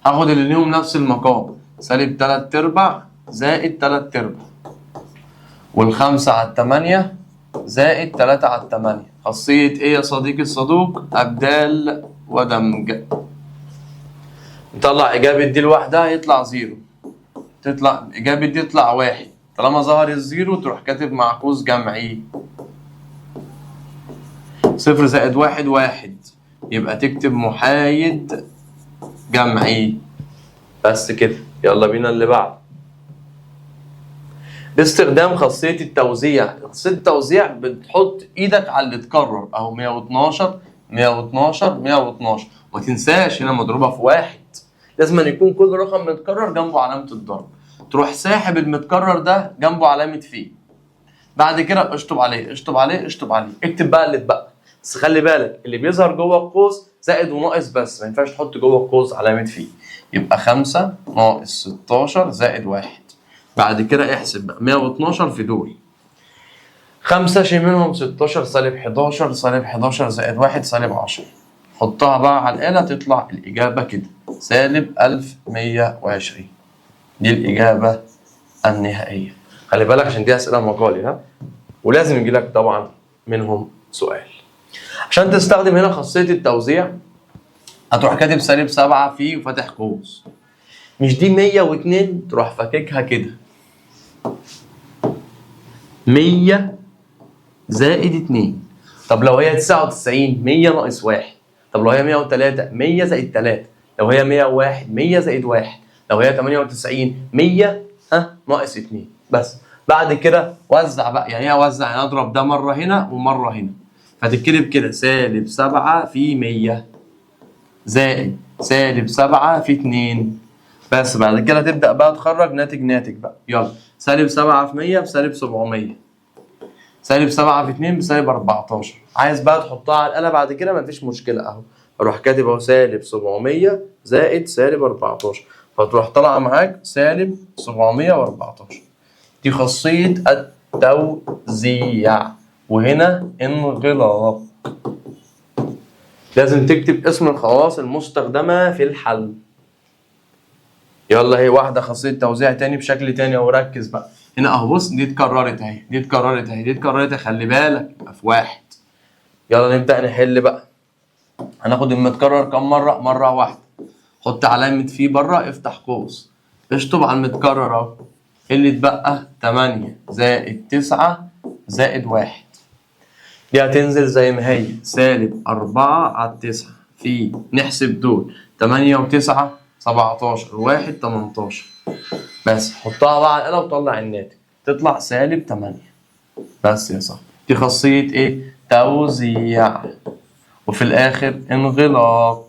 هاخد اللي ليهم نفس المقام، -3/4 زائد 3/4، وال5 على 8 زائد 3 على 8. خاصية ايه يا صديقي الصدوق؟ أبدال ودمج. نطلع إجابة دي لوحدها يطلع 0، تطلع إجابة دي تطلع 1. طالما ظهر الزيرو تروح كاتب معكوس جمعي. 0 زائد 1 1، يبقى تكتب محايد جمعي. بس كده. يلا بينا اللي بعده. باستخدام خاصية التوزيع. خاصية التوزيع بتحط ايدك على اللي اتكرر اهو، 112 112 112. وما تنساش هنا مضروبة في 1. لازم أن يكون كل رقم متكرر جنبه علامة الضرب. تروح ساحب المتكرر ده جنبه علامة فيه. بعد كده اشطب عليه اشطب عليه اشطب عليه. اكتب بقى اللي اتبقى. بس خلي بالك اللي بيظهر جوه القوس زائد وناقص بس، ما ينفعش تحط جوه القوس علامة فيه. يبقى 5 ناقص 16 زائد 1. بعد كده احسب بقى 112 في دول 5 شيل منهم 16 سالب 11 سالب 11 زائد 1 سالب 10. حطها بقى على الآلة تطلع الإجابة كده سالب 1120. دي الإجابة النهائية. خلي بالك عشان دي أسئلة مقالي، ها، ولازم يجي لك طبعا منهم سؤال. عشان تستخدم هنا خاصية التوزيع هتروح كاتب سالب 7 فيه وفاتح قوس. مش دي 102 تروح فاككها كده 100 زائد 2. طب لو هي 99 100 ناقص 1. طب لو هي 103 100 زائد 3. لو هي 101 100 زائد 1. لو هي 98 100 ناقص 2. بس بعد كده وزع بقى. يعني ايه اوزع؟ يعني اضرب ده مره هنا ومره هنا، فتتكتب كده سالب 7 في 100 زائد سالب 7 في 2. بس بعد كده تبدأ بقى تخرج ناتج بقى. يلا سالب 7 في 100 بسالب 700. سالب 7 في 2 بسالب 14. عايز بقى تحطها على الآلة بعد كده مفيش مشكلة أهو. أروح كاتب أهو سالب 700 زائد سالب 14، فتروح طالعة معاك سالب 714. دي خاصية التوزيع. وهنا انغلاق. لازم تكتب اسم الخواص المستخدمة في الحل. يلا هي واحدة خاصية توزيع تاني بشكل تاني اهو. ركز بقى هنا اهو. بص دي اتكررت اهي، دي اتكررت اهي، دي اتكررت اهي. خلي بالك يبقى في واحد. يلا نبدأ نحل بقى. هناخد المتكرر كم مرة؟ مرة واحدة. حط علامة فيه بره، افتح قوس، اشطب على المتكرر اهو. اللي اتبقى 8 زائد 9 زائد 1. دي هتنزل زي ما هي سالب 4 على 9 في نحسب دول 8 و9 17 1 18. بس حطها بقى على الآلة وطلع الناتج تطلع سالب 8. بس يا صاحبي دي خاصية ايه؟ توزيع. وفي الآخر انغلاق.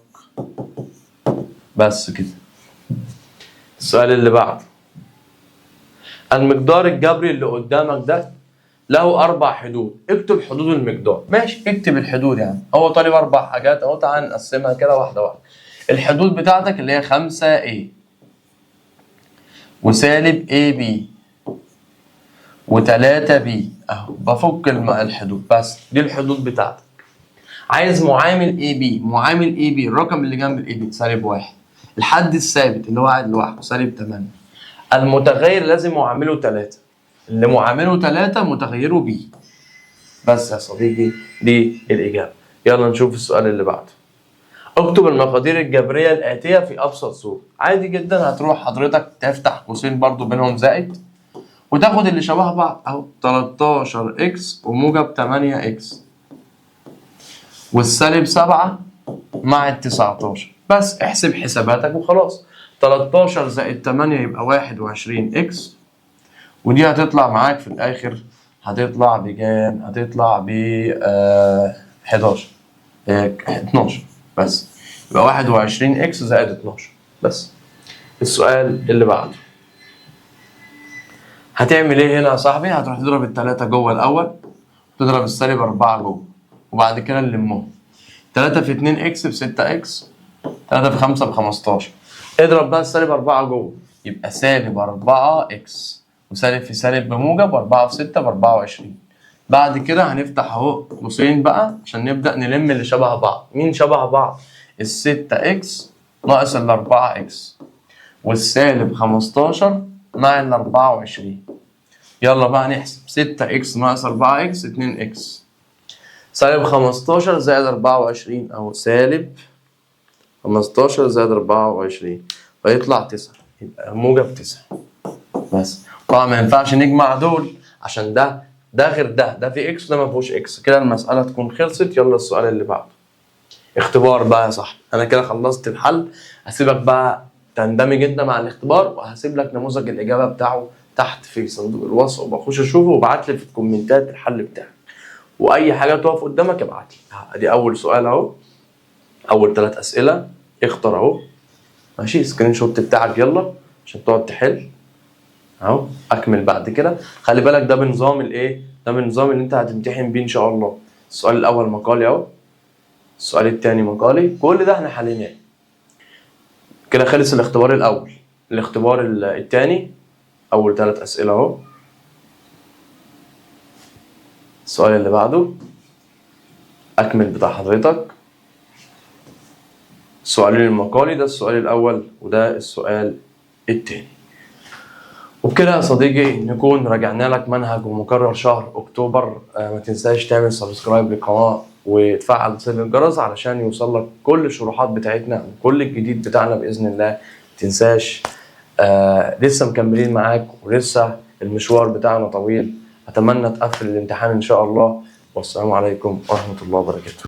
بس كده. السؤال اللي بعده. المقدار الجبري اللي قدامك ده له 4 حدود. اكتب حدود المقدار. ماشي اكتب الحدود. يعني هو طالب 4 حاجات اهو. تعال نقسمها كده واحدة واحدة. الحدود بتاعتك اللي هي 5A وسالب AB و3B اهو. بفك الحدود. بس دي الحدود بتاعتك. عايز معامل AB. معامل AB الرقم اللي جنب AB سالب 1. الحد الثابت اللي هو قاعد لوحده سالب 8. المتغير لازم معامله 3. اللي معامله 3 متغيره B. بس يا صديقي دي الإجابة. يلا نشوف السؤال اللي بعده. اكتب المقادير الجبرية الآتية في أبسط صورة. عادي جدا هتروح حضرتك تفتح قوسين برضو بينهم زائد وتاخد اللي شبه بعض اهو. 13 x وموجب 8 x والسالب 7 مع ال 19. بس احسب حساباتك وخلاص. 13 زائد 8 يبقى 21 x. ودي هتطلع معاك في الآخر هتطلع بكام؟ هتطلع ب 11 12. بس يبقى 21 اكس زائد 12. بس. السؤال اللي بعده. هتعمل ايه هنا يا صاحبي؟ هتروح تضرب التلاتة جوه الأول، تضرب السالب 4 جوه، وبعد كده نلمهم. 3 في 2 اكس ب 6 اكس، 3 في 5 ب 15. اضرب بقى السالب 4 جوه يبقى سالب 4 اكس، وسالب في سالب بموجب، و4 في 6 ب 24. بعد كده هنفتح اهو قوسين بقى عشان نبدأ نلم اللي شبه بعض. مين شبه بعض؟ ال6 اكس ناقص ال4 اكس والسالب 15 مع ال24. يلا بقى نحسب. 6 اكس ناقص 4 اكس 2 اكس، سالب 15 زائد 24 اهو سالب 15 زائد 24 فيطلع 9. يبقى موجب 9. بس طبعا ما ينفعش نجمع دول عشان ده غير ده في اكس وده ما فيهوش اكس. كده المسألة تكون خلصت. يلا السؤال اللي بعده. اختبار بقى يا صاحبي. انا كده خلصت الحل. هسيبك بقى تندمج انت مع الاختبار، وهسيب لك نموذج الاجابة بتاعه تحت في صندوق الوصف، وبخش اشوفه وابعت لي في الكومنتات الحل بتاعك. واي حاجة تقف قدامك ابعت لي. ادي اول سؤال اهو. اول 3 اسئلة اختار اهو. ماشي سكرين شوت بتاعك يلا عشان تقعد تحل اهو. اكمل بعد كده. خلي بالك ده بنظام الايه؟ ده بنظام اللي انت هتمتحن بيه ان شاء الله. السؤال الاول مقالي اهو، السؤال الثاني مقالي. كل ده احنا حليناه كده. خلص الاختبار الاول. الاختبار الثاني اول 3 اسئله اهو. السؤال اللي بعده أكمل بتاع حضرتك. السؤالين المقالي، ده السؤال الأول وده السؤال التاني. وبكده يا صديقي نكون راجعنا لك منهج ومكرر شهر أكتوبر. ما تنساش تعمل سبسكرايب للقناة وتفعل زر الجرس علشان يوصل لك كل الشروحات بتاعتنا وكل الجديد بتاعنا بإذن الله. ما تنساش لسه مكملين معاك ولسه المشوار بتاعنا طويل. أتمنى تقفل الامتحان إن شاء الله. والسلام عليكم ورحمة الله وبركاته.